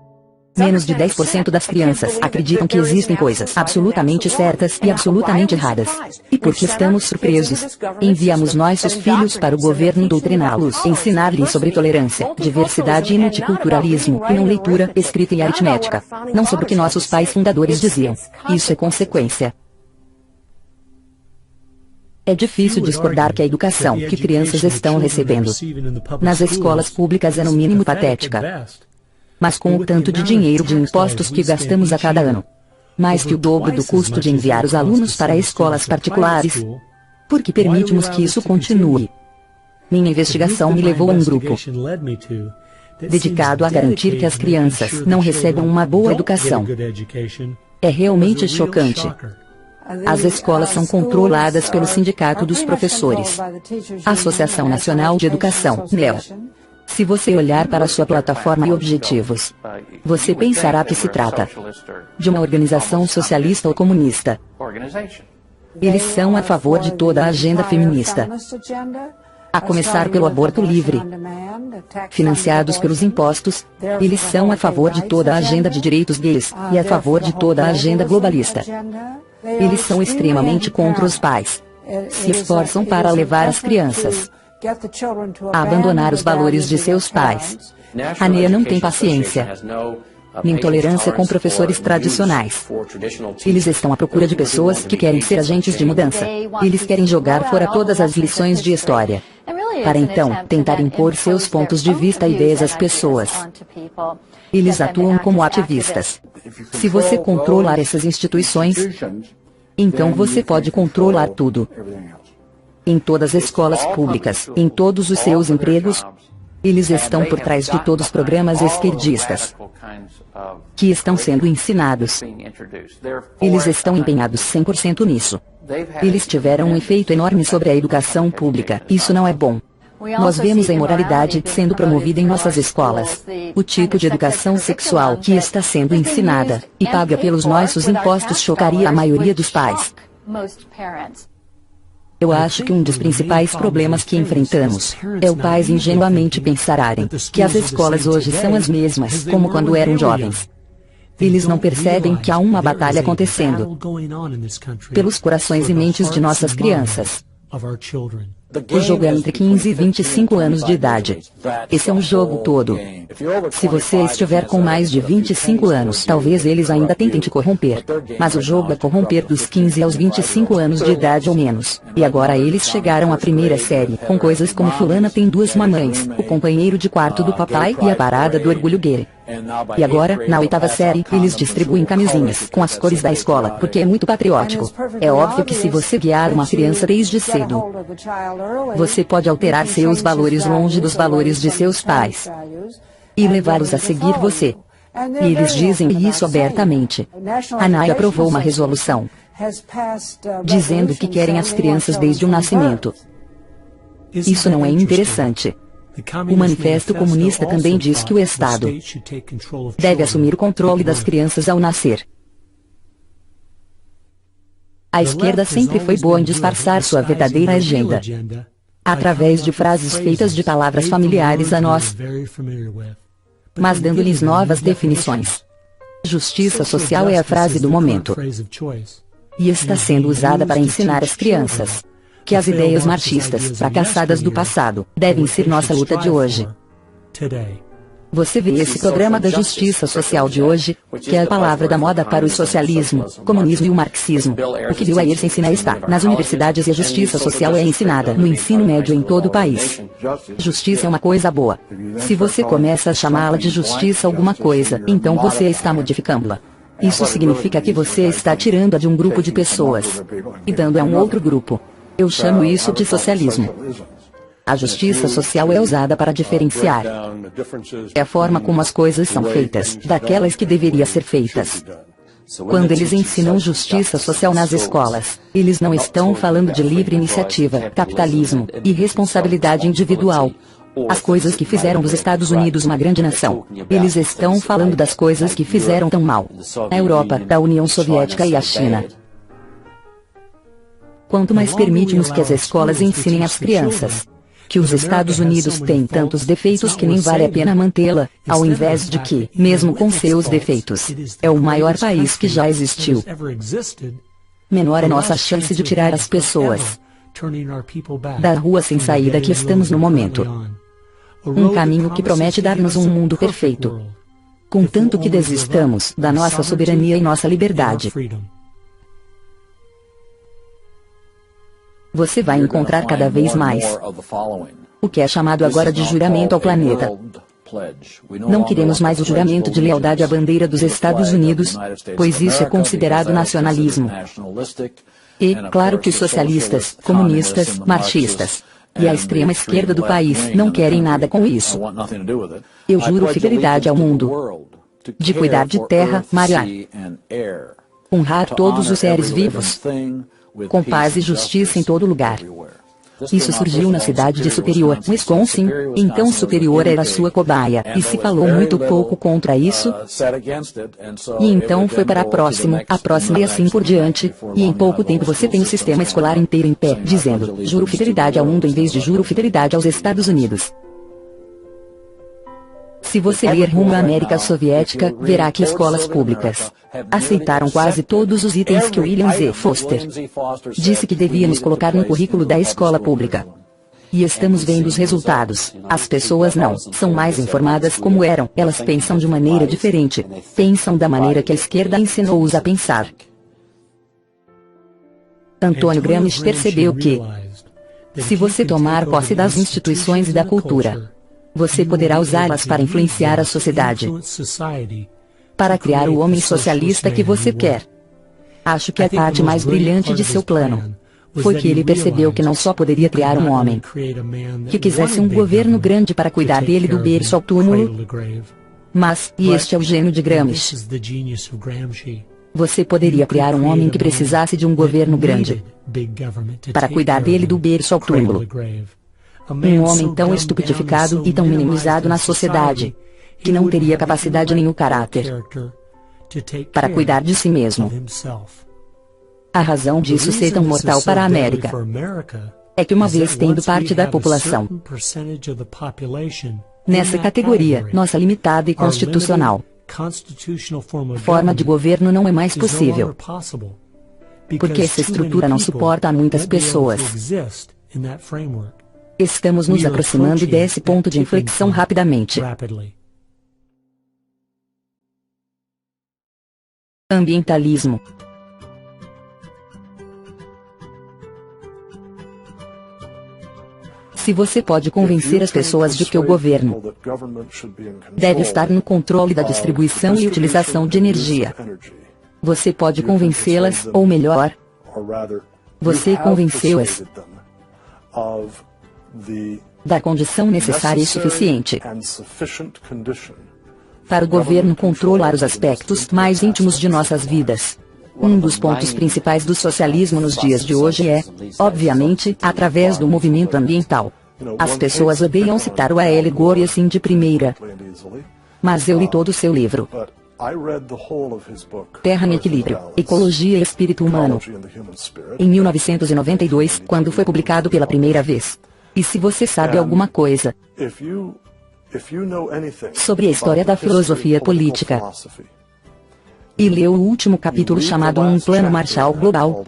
Menos de 10% das crianças acreditam que existem coisas absolutamente certas e absolutamente erradas. E porque estamos surpresos, enviamos nossos filhos para o governo doutriná-los, ensinar-lhes sobre tolerância, diversidade e multiculturalismo, e não leitura, escrita e aritmética. Não sobre o que nossos pais fundadores diziam. Isso é consequência. É difícil discordar que a educação que crianças estão recebendo nas escolas públicas é no mínimo patética. Mas com o tanto de dinheiro de impostos que gastamos a cada ano, mais que o dobro do custo de enviar os alunos para escolas particulares, por que permitimos que isso continue? Minha investigação me levou a um grupo dedicado a garantir que as crianças não recebam uma boa educação. É realmente chocante. As escolas são controladas pelo Sindicato dos Professores, a Associação Nacional de Educação, NEL. Se você olhar para sua plataforma e objetivos, você pensará que se trata de uma organização socialista ou comunista. Eles são a favor de toda a agenda feminista, a começar pelo aborto livre. Financiados pelos impostos, eles são a favor de toda a agenda de direitos gays e a favor de toda a agenda globalista. Eles são extremamente contra os pais. Se esforçam para levar as crianças a abandonar os valores de seus pais. A NEA não tem paciência, nem tolerância com professores tradicionais. Eles estão à procura de pessoas que querem ser agentes de mudança. Eles querem jogar fora todas as lições de história, para então tentar impor seus pontos de vista e ideias às pessoas. Eles atuam como ativistas. Se você controlar essas instituições, então você pode controlar tudo. Em todas as escolas públicas, em todos os seus empregos, eles estão por trás de todos os programas esquerdistas que estão sendo ensinados. Eles estão empenhados 100% nisso. Eles tiveram um efeito enorme sobre a educação pública. Isso não é bom. Nós vemos a imoralidade sendo promovida em nossas escolas. O tipo de educação sexual que está sendo ensinada e paga pelos nossos impostos chocaria a maioria dos pais. Eu acho que um dos principais problemas que enfrentamos é os pais ingenuamente pensarem que as escolas hoje são as mesmas como quando eram jovens. Eles não percebem que há uma batalha acontecendo pelos corações e mentes de nossas crianças. O jogo é entre 15 e 25 anos de idade. Esse é um jogo todo. Se você estiver com mais de 25 anos, talvez eles ainda tentem te corromper. Mas o jogo é corromper dos 15 aos 25 anos de idade ou menos. E agora eles chegaram à primeira série, com coisas como fulana tem 2 mamães, o companheiro de quarto do papai e a parada do orgulho gay. E agora, na 8ª série, eles distribuem camisinhas com as cores da escola, porque é muito patriótico. É óbvio que se você guiar uma criança desde cedo, você pode alterar seus valores longe dos valores de seus pais e levá-los a seguir você. E eles dizem isso abertamente. A NAI aprovou uma resolução dizendo que querem as crianças desde o nascimento. Isso não é interessante. O Manifesto Comunista também diz que o Estado deve assumir o controle das crianças ao nascer. A esquerda sempre foi boa em disfarçar sua verdadeira agenda através de frases feitas de palavras familiares a nós, mas dando-lhes novas definições. Justiça social é a frase do momento e está sendo usada para ensinar às crianças que as ideias marxistas fracassadas do passado devem ser nossa luta de hoje. Você vê esse programa da justiça social de hoje, que é a palavra da moda para o socialismo, comunismo e o marxismo. O que Bill Ayers ensina está nas universidades e a justiça social é ensinada no ensino médio em todo o país. Justiça é uma coisa boa. Se você começa a chamá-la de justiça alguma coisa, então você está modificando-la. Isso significa que você está tirando-a de um grupo de pessoas e dando a um outro grupo. Eu chamo isso de socialismo. A justiça social é usada para diferenciar. É a forma como as coisas são feitas, daquelas que deveriam ser feitas. Quando eles ensinam justiça social nas escolas, eles não estão falando de livre iniciativa, capitalismo e responsabilidade individual. As coisas que fizeram dos Estados Unidos uma grande nação. Eles estão falando das coisas que fizeram tão mal a Europa, a União Soviética e a China. Quanto mais permitimos que as escolas ensinem às crianças que os Estados Unidos têm tantos defeitos que nem vale a pena mantê-la, ao invés de que, mesmo com seus defeitos, é o maior país que já existiu, menor é nossa chance de tirar as pessoas da rua sem saída que estamos no momento. Um caminho que promete dar-nos um mundo perfeito, contanto que desistamos da nossa soberania e nossa liberdade. Você vai encontrar cada vez mais o que é chamado agora de juramento ao planeta. Não queremos mais o juramento de lealdade à bandeira dos Estados Unidos, pois isso é considerado nacionalismo. E, claro que os socialistas, comunistas, marxistas e a extrema esquerda do país não querem nada com isso. Eu juro fidelidade ao mundo, de cuidar de terra, mar e ar, honrar todos os seres vivos, com paz e justiça em todo lugar. Isso surgiu na cidade de Superior, Wisconsin, então Superior era sua cobaia, e se falou muito pouco contra isso, e então foi para a próxima e assim por diante, e em pouco tempo você tem o sistema escolar inteiro em pé, dizendo, juro fidelidade ao mundo em vez de juro fidelidade aos Estados Unidos. Se você ler Rumo à América Soviética, verá que escolas públicas aceitaram quase todos os itens que William Z. Foster disse que devíamos colocar no currículo da escola pública. E estamos vendo os resultados. As pessoas não são mais informadas como eram, elas pensam de maneira diferente, pensam da maneira que a esquerda ensinou-os a pensar. Antônio Gramsci percebeu que, se você tomar posse das instituições e da cultura, você poderá usá-las para influenciar a sociedade, para criar o homem socialista que você quer. Acho que a parte mais brilhante de seu plano foi que ele percebeu que não só poderia criar um homem que quisesse um governo grande para cuidar dele do berço ao túmulo, mas, e este é o gênio de Gramsci, você poderia criar um homem que precisasse de um governo grande para cuidar dele do berço ao túmulo. Um homem tão estupidificado e tão minimizado na sociedade, que não teria capacidade nem o caráter para cuidar de si mesmo. A razão disso ser tão mortal para a América é que, uma vez tendo parte da população nessa categoria, nossa limitada e constitucional forma de governo não é mais possível, porque essa estrutura não suporta a muitas pessoas. Estamos nos aproximando desse ponto de inflexão rapidamente. Ambientalismo. Se você pode convencer as pessoas de que o governo deve estar no controle da distribuição e utilização de energia, você pode convencê-las, ou melhor, você convenceu-as da condição necessária e suficiente para o governo controlar os aspectos mais íntimos de nossas vidas. Um dos pontos principais do socialismo nos dias de hoje é, obviamente, através do movimento ambiental. As pessoas odeiam citar o A.L. Gore assim de primeira. Mas eu li todo o seu livro. Terra em Equilíbrio, Ecologia e Espírito Humano, em 1992, quando foi publicado pela primeira vez. E se você sabe alguma coisa sobre a história da filosofia política, e leu o último capítulo chamado Um Plano Marshall Global,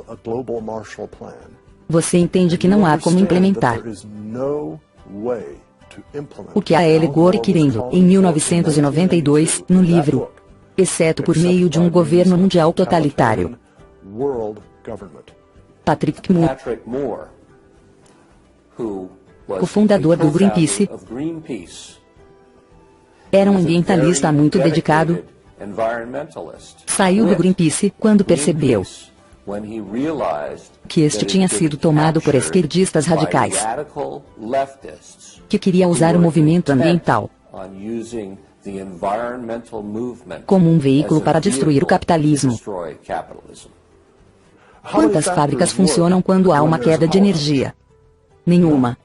você entende que não há como implementar o que a A.L. Gore querendo, em 1992, no livro, exceto por meio de um governo mundial totalitário. Patrick Moore, o fundador do Greenpeace, era um ambientalista muito dedicado. Saiu do Greenpeace quando percebeu que este tinha sido tomado por esquerdistas radicais, que queria usar o movimento ambiental como um veículo para destruir o capitalismo. Quantas fábricas funcionam quando há uma queda de energia? Nenhuma.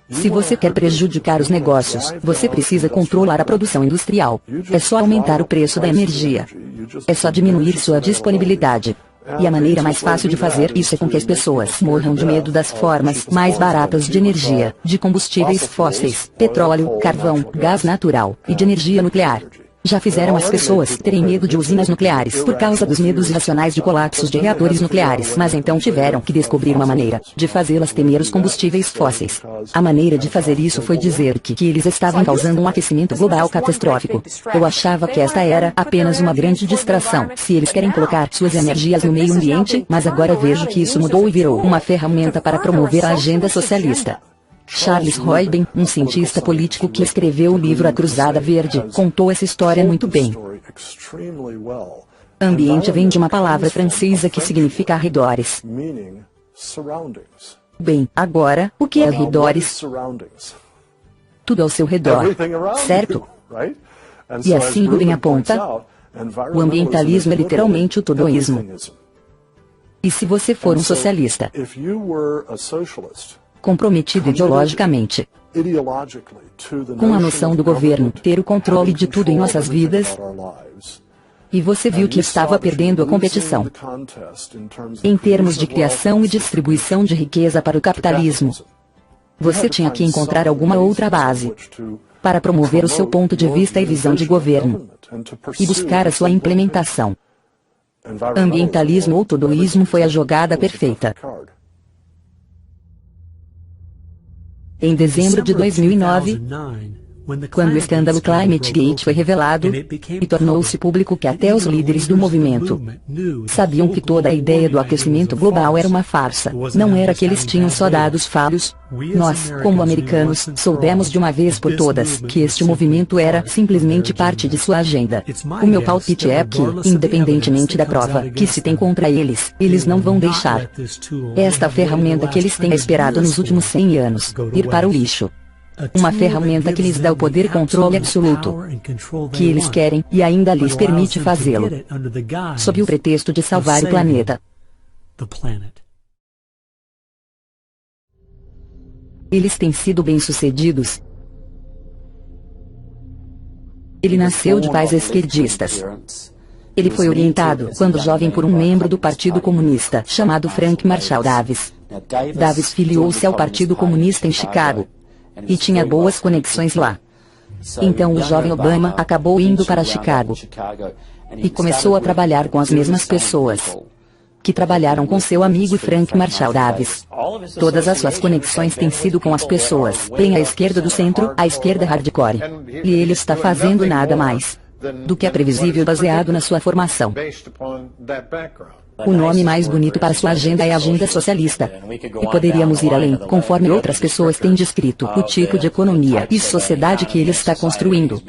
Se você quer prejudicar os negócios, você precisa controlar a produção industrial. É só aumentar o preço da energia. É só diminuir sua disponibilidade. E a maneira mais fácil de fazer isso é com que as pessoas morram de medo das formas mais baratas de energia, de combustíveis fósseis, petróleo, carvão, gás natural e de energia nuclear. Já fizeram as pessoas terem medo de usinas nucleares por causa dos medos irracionais de colapsos de reatores nucleares, mas então tiveram que descobrir uma maneira de fazê-las temer os combustíveis fósseis. A maneira de fazer isso foi dizer que eles estavam causando um aquecimento global catastrófico. Eu achava que esta era apenas uma grande distração, se eles querem colocar suas energias no meio ambiente, mas agora vejo que isso mudou e virou uma ferramenta para promover a agenda socialista. Charles Roybin, um cientista político que escreveu o livro A Cruzada Verde, contou essa história muito bem. Ambiente vem de uma palavra francesa que significa arredores. Bem, agora, o que é arredores? Tudo ao seu redor, certo? E assim Rubin aponta, o ambientalismo é literalmente o todoísmo. E se você for um socialista, comprometido ideologicamente com a noção do governo ter o controle de tudo em nossas vidas, e você viu que estava perdendo a competição em termos de criação e distribuição de riqueza para o capitalismo, você tinha que encontrar alguma outra base para promover o seu ponto de vista e visão de governo e buscar a sua implementação. Ambientalismo ou todoísmo foi a jogada perfeita. Em dezembro de 2009, quando o escândalo ClimateGate foi revelado, e tornou-se público que até os líderes do movimento sabiam que toda a ideia do aquecimento global era uma farsa. Não era que eles tinham só dados falhos. Nós, como americanos, soubemos de uma vez por todas que este movimento era simplesmente parte de sua agenda. O meu palpite é que, independentemente da prova que se tem contra eles, eles não vão deixar esta ferramenta que eles têm esperado nos últimos 100 anos ir para o lixo. Uma ferramenta que lhes dá o poder e controle absoluto que eles querem e ainda lhes permite fazê-lo, sob o pretexto de salvar o planeta. Eles têm sido bem-sucedidos. Ele nasceu de pais esquerdistas. Ele foi orientado, quando jovem, por um membro do Partido Comunista, chamado Frank Marshall Davis. Davis filiou-se ao Partido Comunista em Chicago e tinha boas conexões lá. Então o jovem Obama acabou indo para Chicago e começou a trabalhar com as mesmas pessoas que trabalharam com seu amigo Frank Marshall Davis. Todas as suas conexões têm sido com as pessoas, bem à esquerda do centro, à esquerda hardcore. E ele está fazendo nada mais do que é previsível baseado na sua formação. O nome mais bonito para sua agenda é a agenda socialista. E poderíamos ir além, conforme outras pessoas têm descrito, o tipo de economia e sociedade que ele está construindo.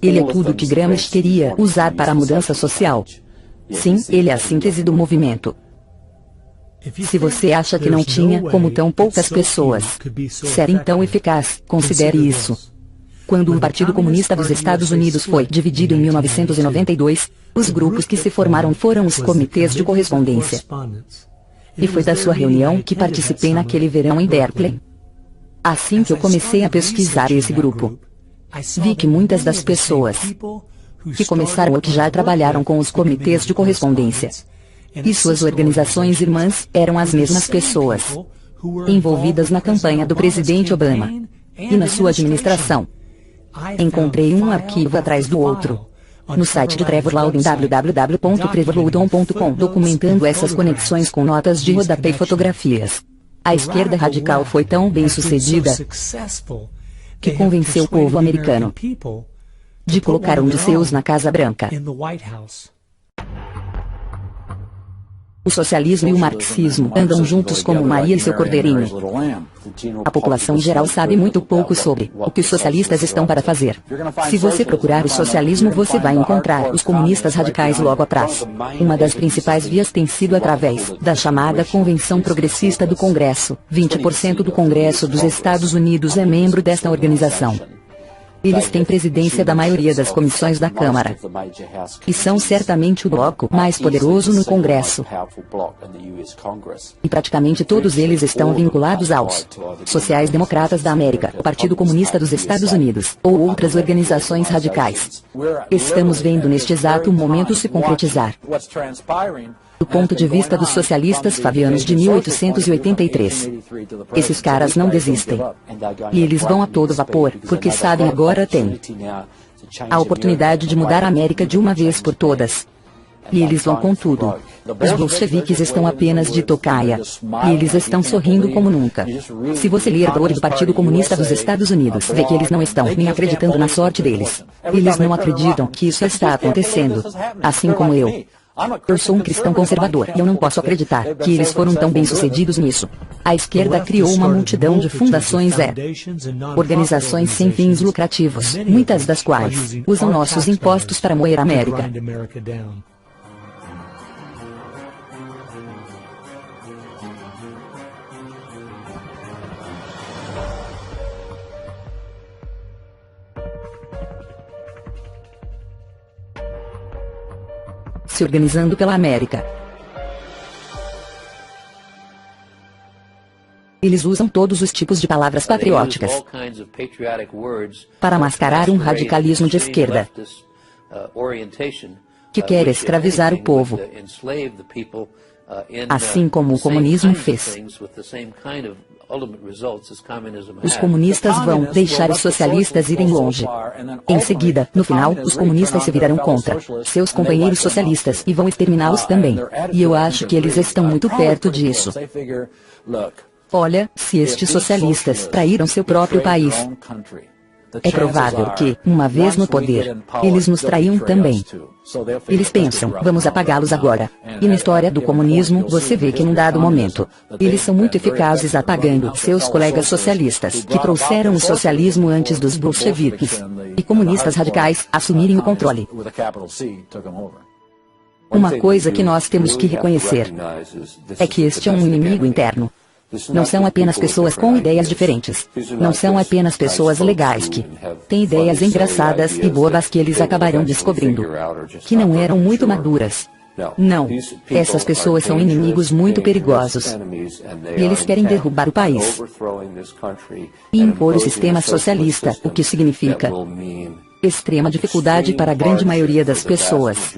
Ele é tudo o que Gramsci queria usar para a mudança social. Sim, ele é a síntese do movimento. Se você acha que não tinha, como tão poucas pessoas, ser então eficaz, considere isso. Quando o Partido Comunista dos Estados Unidos foi dividido em 1992, os grupos que se formaram foram os comitês de correspondência. E foi da sua reunião que participei naquele verão em Berkeley. Assim que eu comecei a pesquisar esse grupo, vi que muitas das pessoas que começaram ou que já trabalharam com os comitês de correspondência e suas organizações irmãs eram as mesmas pessoas envolvidas na campanha do presidente Obama e na sua administração. Encontrei um arquivo atrás do outro no site de Trevor Loudon, www.trevorloudon.com, documentando essas conexões com notas de rodapé e fotografias. A esquerda radical foi tão bem-sucedida que convenceu o povo americano de colocar um de seus na Casa Branca. O socialismo e o marxismo andam juntos como Maria e seu cordeirinho. A população em geral sabe muito pouco sobre o que os socialistas estão para fazer. Se você procurar o socialismo, você vai encontrar os comunistas radicais logo atrás. Uma das principais vias tem sido através da chamada Convenção Progressista do Congresso. 20% do Congresso dos Estados Unidos é membro desta organização. Eles têm presidência da maioria das comissões da Câmara e são certamente o bloco mais poderoso no Congresso. E praticamente todos eles estão vinculados aos sociais-democratas da América, o Partido Comunista dos Estados Unidos, ou outras organizações radicais. Estamos vendo neste exato momento se concretizar. Do ponto de vista dos socialistas fabianos de 1883. Esses caras não desistem. E eles vão a todo vapor, porque sabem agora tem a oportunidade de mudar a América de uma vez por todas. E eles vão com tudo. Os bolcheviques estão apenas de tocaia. E eles estão sorrindo como nunca. Se você ler o blog do Partido Comunista dos Estados Unidos, vê que eles não estão nem acreditando na sorte deles. Eles não acreditam que isso está acontecendo. Assim como eu. Eu sou um cristão conservador e eu não posso acreditar que eles foram tão bem-sucedidos nisso. A esquerda criou uma multidão de fundações organizações sem fins lucrativos, muitas das quais usam nossos impostos para moer a América. Se organizando pela América. Eles usam todos os tipos de palavras patrióticas para mascarar um radicalismo de esquerda que quer escravizar o povo, assim como o comunismo fez. Os comunistas vão deixar os socialistas irem longe. Em seguida, no final, os comunistas se virarão contra seus companheiros socialistas e vão exterminá-los também. E eu acho que eles estão muito perto disso. Olha, se estes socialistas traíram seu próprio país, é provável que, uma vez no poder, eles nos traíam também. Eles pensam, vamos apagá-los agora. E na história do comunismo, você vê que num dado momento, eles são muito eficazes apagando seus colegas socialistas, que trouxeram o socialismo antes dos bolcheviques e comunistas radicais assumirem o controle. Uma coisa que nós temos que reconhecer é que este é um inimigo interno. Não são apenas pessoas com ideias diferentes. Não são apenas pessoas legais que têm ideias engraçadas e bobas que eles acabarão descobrindo que não eram muito maduras. Não. Essas pessoas são inimigos muito perigosos. E eles querem derrubar o país e impor o sistema socialista, o que significa extrema dificuldade para a grande maioria das pessoas.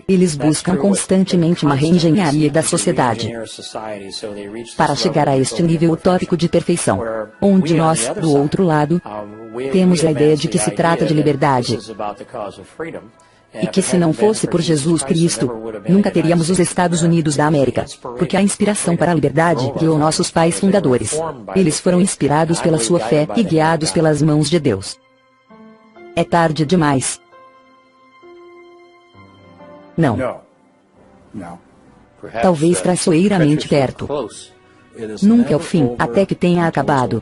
Eles buscam constantemente uma reengenharia da sociedade para chegar a este nível utópico de perfeição, onde nós, do outro lado, temos a ideia de que se trata de liberdade e que se não fosse por Jesus Cristo, nunca teríamos os Estados Unidos da América, porque a inspiração para a liberdade guiou nossos pais fundadores. Eles foram inspirados pela sua fé e guiados pelas mãos de Deus. É tarde demais. Não. Talvez traiçoeiramente perto. Nunca é o fim, até que tenha acabado.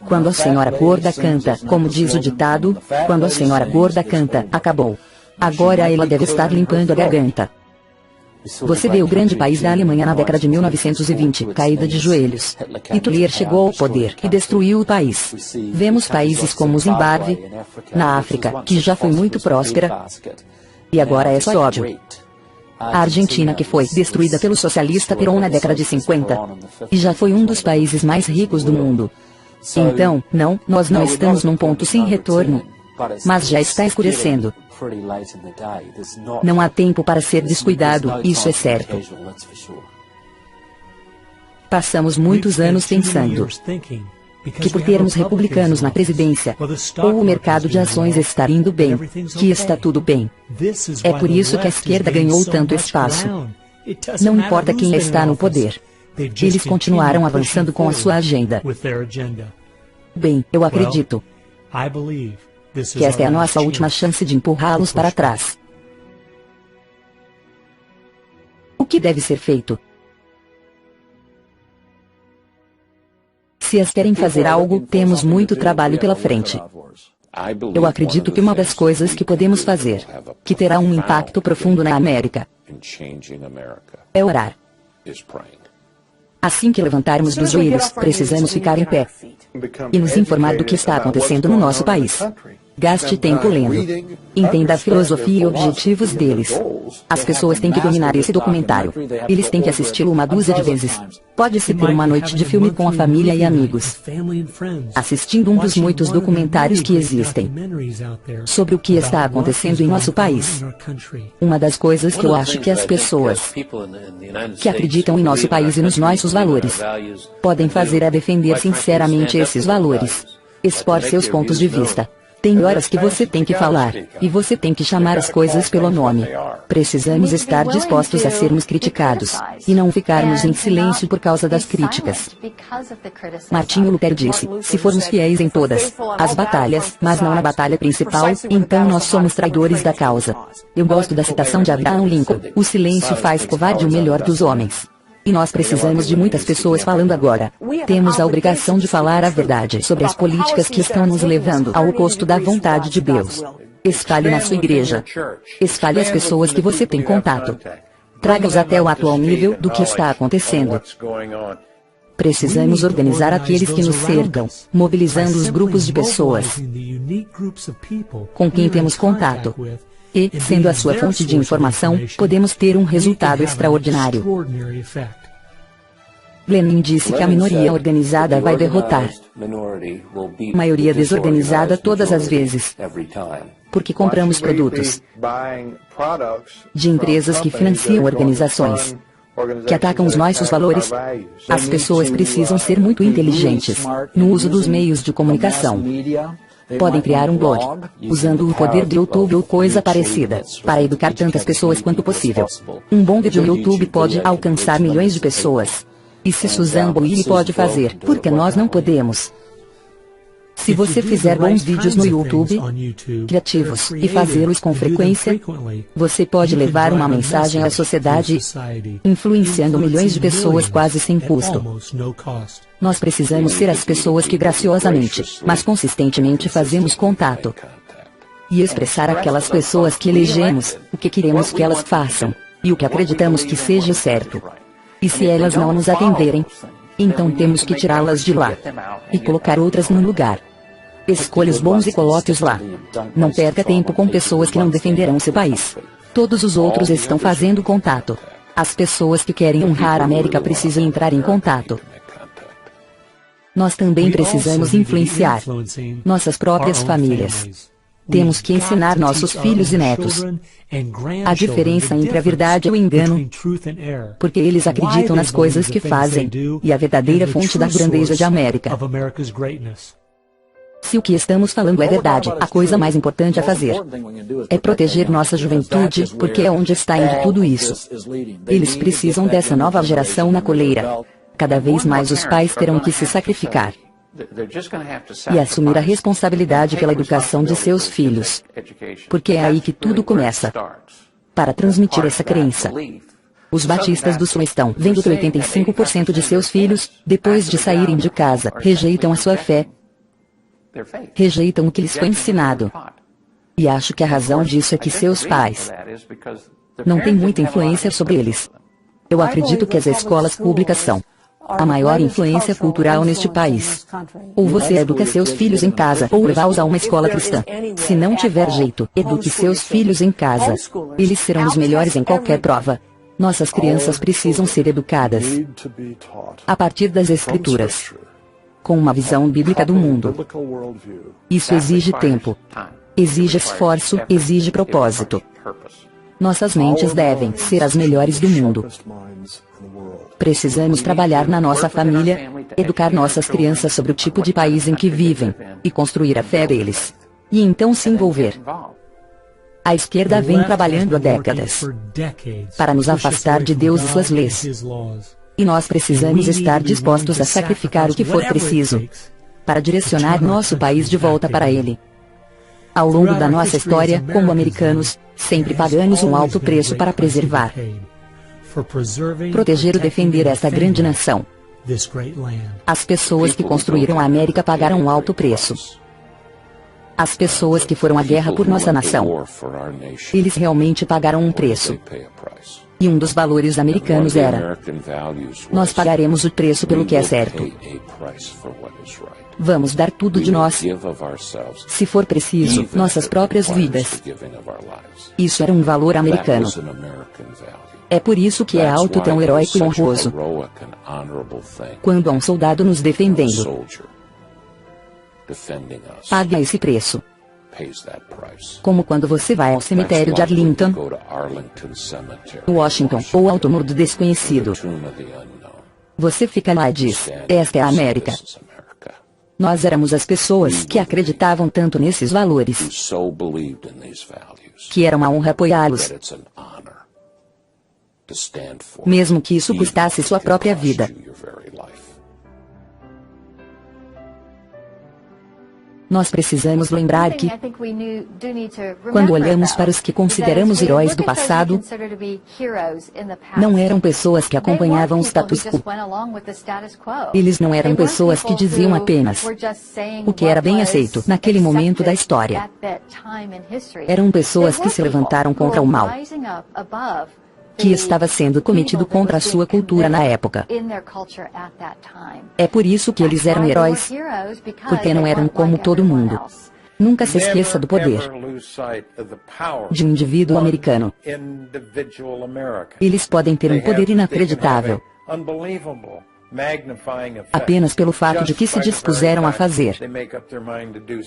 Quando a senhora gorda canta, como diz o ditado, quando a senhora gorda canta, acabou. Agora ela deve estar limpando a garganta. Você vê o grande país da Alemanha na década de 1920, caída de joelhos. Hitler chegou ao poder e destruiu o país. Vemos países como Zimbábue, na África, que já foi muito próspera, e agora é só ódio. A Argentina, que foi destruída pelo socialista Perón na década de 50, e já foi um dos países mais ricos do mundo. Então, não, nós não estamos num ponto sem retorno, mas já está escurecendo. Não há tempo para ser descuidado, isso é certo. Passamos muitos anos pensando que por termos republicanos na presidência, ou o mercado de ações estar indo bem, que está tudo bem. É por isso que a esquerda ganhou tanto espaço. Não importa quem está no poder. Eles continuaram avançando com a sua agenda. Bem, eu acredito que esta é a nossa última chance de empurrá-los para trás. O que deve ser feito? Se eles querem fazer algo, temos muito trabalho pela frente. Eu acredito que uma das coisas que podemos fazer, que terá um impacto profundo na América, é orar. Assim que levantarmos dos joelhos, precisamos ficar em pé e nos informar do que está acontecendo no nosso país. Gaste tempo lendo. Entenda a filosofia e objetivos deles. As pessoas têm que dominar esse documentário. Eles têm que assisti-lo uma dúzia de vezes. Pode-se ter uma noite de filme com a família e amigos, assistindo um dos muitos documentários que existem sobre o que está acontecendo em nosso país. Uma das coisas que eu acho que as pessoas que acreditam em nosso país e nos nossos valores podem fazer é defender sinceramente esses valores. Expor seus pontos de vista. Tem horas que você tem que falar, e você tem que chamar as coisas pelo nome. Precisamos estar dispostos a sermos criticados, e não ficarmos em silêncio por causa das críticas. Martinho Lutero disse, se formos fiéis em todas as batalhas, mas não na batalha principal, então nós somos traidores da causa. Eu gosto da citação de Abraham Lincoln, o silêncio faz covarde o melhor dos homens. E nós precisamos de muitas pessoas falando agora. Temos a obrigação de falar a verdade sobre as políticas que estão nos levando ao oposto da vontade de Deus. Espalhe na sua igreja. Espalhe as pessoas que você tem contato. Traga-os até o atual nível do que está acontecendo. Precisamos organizar aqueles que nos cercam, mobilizando os grupos de pessoas com quem temos contato. E, sendo a sua fonte de informação, podemos ter um resultado extraordinário. Lenin disse que a minoria organizada vai derrotar a maioria desorganizada todas as vezes. Porque compramos produtos de empresas que financiam organizações que atacam os nossos valores. As pessoas precisam ser muito inteligentes no uso dos meios de comunicação. Podem criar um blog, usando o poder do YouTube ou coisa parecida, para educar tantas pessoas quanto possível. Um bom vídeo no YouTube pode alcançar milhões de pessoas. E se Susan Boyle pode fazer, por que nós não podemos? Se você fizer bons vídeos no YouTube, criativos, e fazê-los com frequência, você pode levar uma mensagem à sociedade, influenciando milhões de pessoas quase sem custo. Nós precisamos ser as pessoas que graciosamente, mas consistentemente fazemos contato. E expressar àquelas pessoas que elegemos, o que queremos que elas façam, e o que acreditamos que seja certo. E se elas não nos atenderem, então temos que tirá-las de lá e colocar outras no lugar. Escolha os bons e coloque-os lá. Não perca tempo com pessoas que não defenderão seu país. Todos os outros estão fazendo contato. As pessoas que querem honrar a América precisam entrar em contato. Nós também precisamos influenciar nossas próprias famílias. Temos que ensinar nossos filhos e netos a diferença entre a verdade e o engano, porque eles acreditam nas coisas que fazem, e a verdadeira fonte da grandeza de América. Se o que estamos falando é verdade, a coisa mais importante a fazer é proteger nossa juventude, porque é onde está indo tudo isso. Eles precisam dessa nova geração na coleira. Cada vez mais os pais terão que se sacrificar e assumir a responsabilidade pela educação de seus filhos, porque é aí que tudo começa. Para transmitir essa crença, os batistas do Sul estão vendo que 85% de seus filhos, depois de saírem de casa, rejeitam a sua fé, rejeitam o que lhes foi ensinado. E acho que a razão disso é que seus pais não têm muita influência sobre eles. Eu acredito que as escolas públicas são a maior influência cultural neste país. Ou você educa seus filhos em casa ou leva-os a uma escola cristã. Se não tiver jeito, eduque seus filhos em casa. Eles serão os melhores em qualquer prova. Nossas crianças precisam ser educadas a partir das Escrituras, com uma visão bíblica do mundo. Isso exige tempo, exige esforço, exige propósito. Nossas mentes devem ser as melhores do mundo. Precisamos trabalhar na nossa família, educar nossas crianças sobre o tipo de país em que vivem, e construir a fé deles. E então se envolver. A esquerda vem trabalhando há décadas para nos afastar de Deus e suas leis. E nós precisamos estar dispostos a sacrificar o que for preciso para direcionar nosso país de volta para Ele. Ao longo da nossa história, como americanos, sempre pagamos um alto preço para preservar, proteger e defender esta grande nação. As pessoas que construíram a América pagaram um alto preço. As pessoas que foram à guerra por nossa nação, eles realmente pagaram um preço. E um dos valores americanos era: nós pagaremos o preço pelo que é certo. Vamos dar tudo de nós, se for preciso, nossas próprias vidas. Isso era um valor americano. É por isso que é algo tão heróico e honroso quando há um soldado nos defendendo. Pague esse preço. Como quando você vai ao cemitério de Arlington, Washington, ou ao túmulo do desconhecido. Você fica lá e diz: esta é a América. Nós éramos as pessoas que acreditavam tanto nesses valores, que era uma honra apoiá-los, mesmo que isso custasse sua própria vida. Nós precisamos lembrar que, quando olhamos para os que consideramos heróis do passado, não eram pessoas que acompanhavam o status quo. Eles não eram pessoas que diziam apenas o que era bem aceito naquele momento da história. Eram pessoas que se levantaram contra o mal que estava sendo cometido contra a sua cultura na época. É por isso que eles eram heróis, porque não eram como todo mundo. Nunca se esqueça do poder de um indivíduo americano. Eles podem ter um poder inacreditável, apenas pelo fato de que se dispuseram a fazer.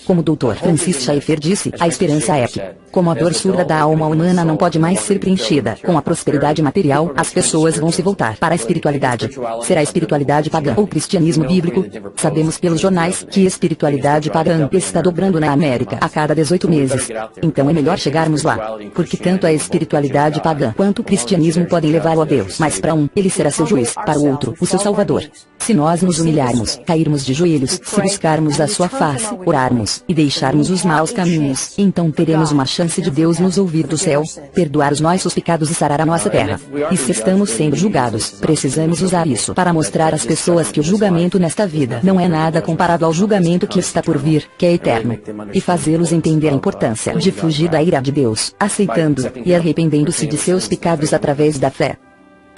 Como o Dr. Francis Schaeffer disse, a esperança é que, como a dor surda da alma humana não pode mais ser preenchida com a prosperidade material, as pessoas vão se voltar para a espiritualidade. Será a espiritualidade pagã ou cristianismo bíblico? Sabemos pelos jornais que a espiritualidade pagã está dobrando na América a cada 18 meses. Então é melhor chegarmos lá, porque tanto a espiritualidade pagã quanto o cristianismo podem levá-lo a Deus. Mas para um, ele será seu juiz, para o outro, o seu salvador. Se nós nos humilharmos, cairmos de joelhos, se buscarmos a sua face, orarmos e deixarmos os maus caminhos, então teremos uma chance de Deus nos ouvir do céu, perdoar os nossos pecados e sarar a nossa terra. E se estamos sendo julgados, precisamos usar isso para mostrar às pessoas que o julgamento nesta vida não é nada comparado ao julgamento que está por vir, que é eterno. E fazê-los entender a importância de fugir da ira de Deus, aceitando e arrependendo-se de seus pecados através da fé.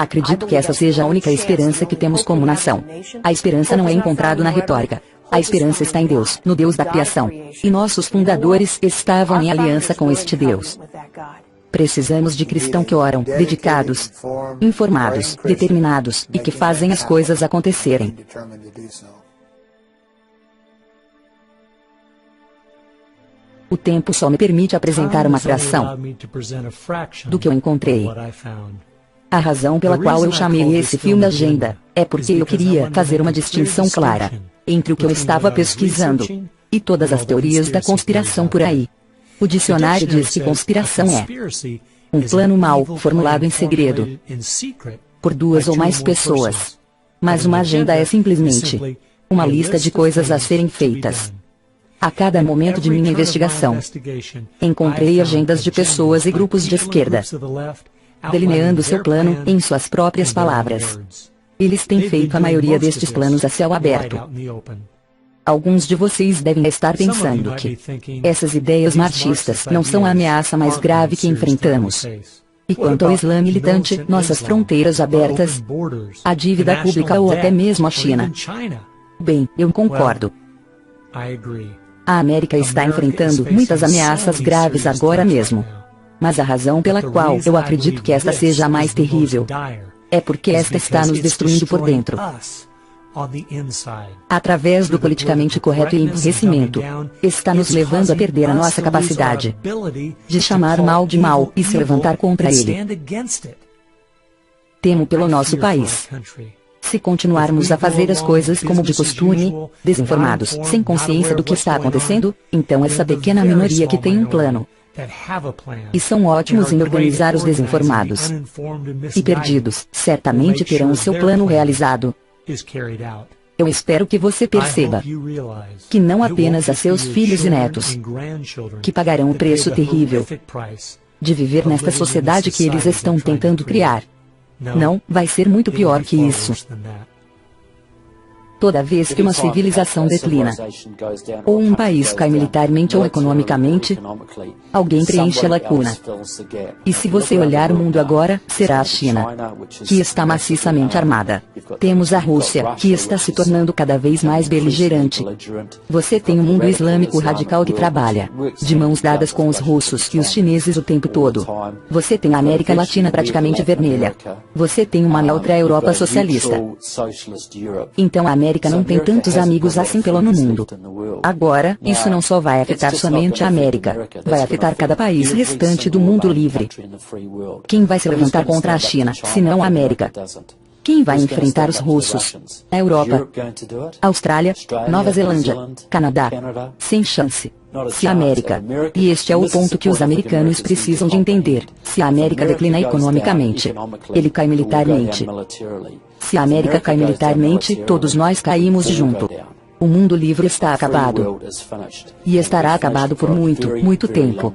Acredito que essa seja a única esperança que temos como nação. A esperança não é encontrada na retórica. A esperança está em Deus, no Deus da criação. E nossos fundadores estavam em aliança com este Deus. Precisamos de cristãos que oram, dedicados, informados, determinados, e que fazem as coisas acontecerem. O tempo só me permite apresentar uma fração do que eu encontrei. A razão pela qual eu chamei esse filme Agenda é porque eu queria fazer uma distinção clara entre o que eu estava pesquisando e todas as teorias da conspiração por aí. O dicionário diz que conspiração é um plano mal formulado em segredo por duas ou mais pessoas. Mas uma agenda é simplesmente uma lista de coisas a serem feitas. A cada momento de minha investigação, encontrei agendas de pessoas e grupos de esquerda delineando seu plano em suas próprias palavras. Eles têm feito a maioria destes planos a céu aberto. Alguns de vocês devem estar pensando que essas ideias marxistas não são a ameaça mais grave que enfrentamos. E quanto ao Islã militante, nossas fronteiras abertas, a dívida pública ou até mesmo a China. Bem, eu concordo. A América está enfrentando muitas ameaças graves agora mesmo. Mas a razão pela qual eu acredito que esta seja a mais terrível é porque esta está nos destruindo por dentro. Através do politicamente correto e emburrecimento, está nos levando a perder a nossa capacidade de chamar o mal de mal e se levantar contra ele. Temo pelo nosso país. Se continuarmos a fazer as coisas como de costume, desinformados, sem consciência do que está acontecendo, então essa pequena minoria que tem um plano, e são ótimos em organizar os desinformados e perdidos, certamente terão o seu plano realizado. Eu espero que você perceba que não apenas a seus filhos e netos que pagarão o preço terrível de viver nesta sociedade que eles estão tentando criar. Não, vai ser muito pior que isso. Toda vez que uma civilização declina, ou um país cai militarmente ou economicamente, alguém preenche a lacuna. E se você olhar o mundo agora, será a China, que está maciçamente armada. Temos a Rússia, que está se tornando cada vez mais beligerante. Você tem um mundo islâmico radical que trabalha de mãos dadas com os russos e os chineses o tempo todo. Você tem a América Latina praticamente vermelha. Você tem uma neutra Europa socialista. Então a América não tem tantos amigos assim pelo mundo. Agora, isso não só vai afetar somente a América, vai afetar cada país restante do mundo livre. Quem vai se levantar contra a China, se não a América? Quem vai enfrentar os russos? A Europa, Austrália, Nova Zelândia, Canadá? Sem chance. Se a América, e este é o ponto que os americanos precisam de entender, se a América declina economicamente, ele cai militarmente. Se a América cai militarmente, todos nós caímos junto. O mundo livre está acabado. E estará acabado por muito, muito tempo.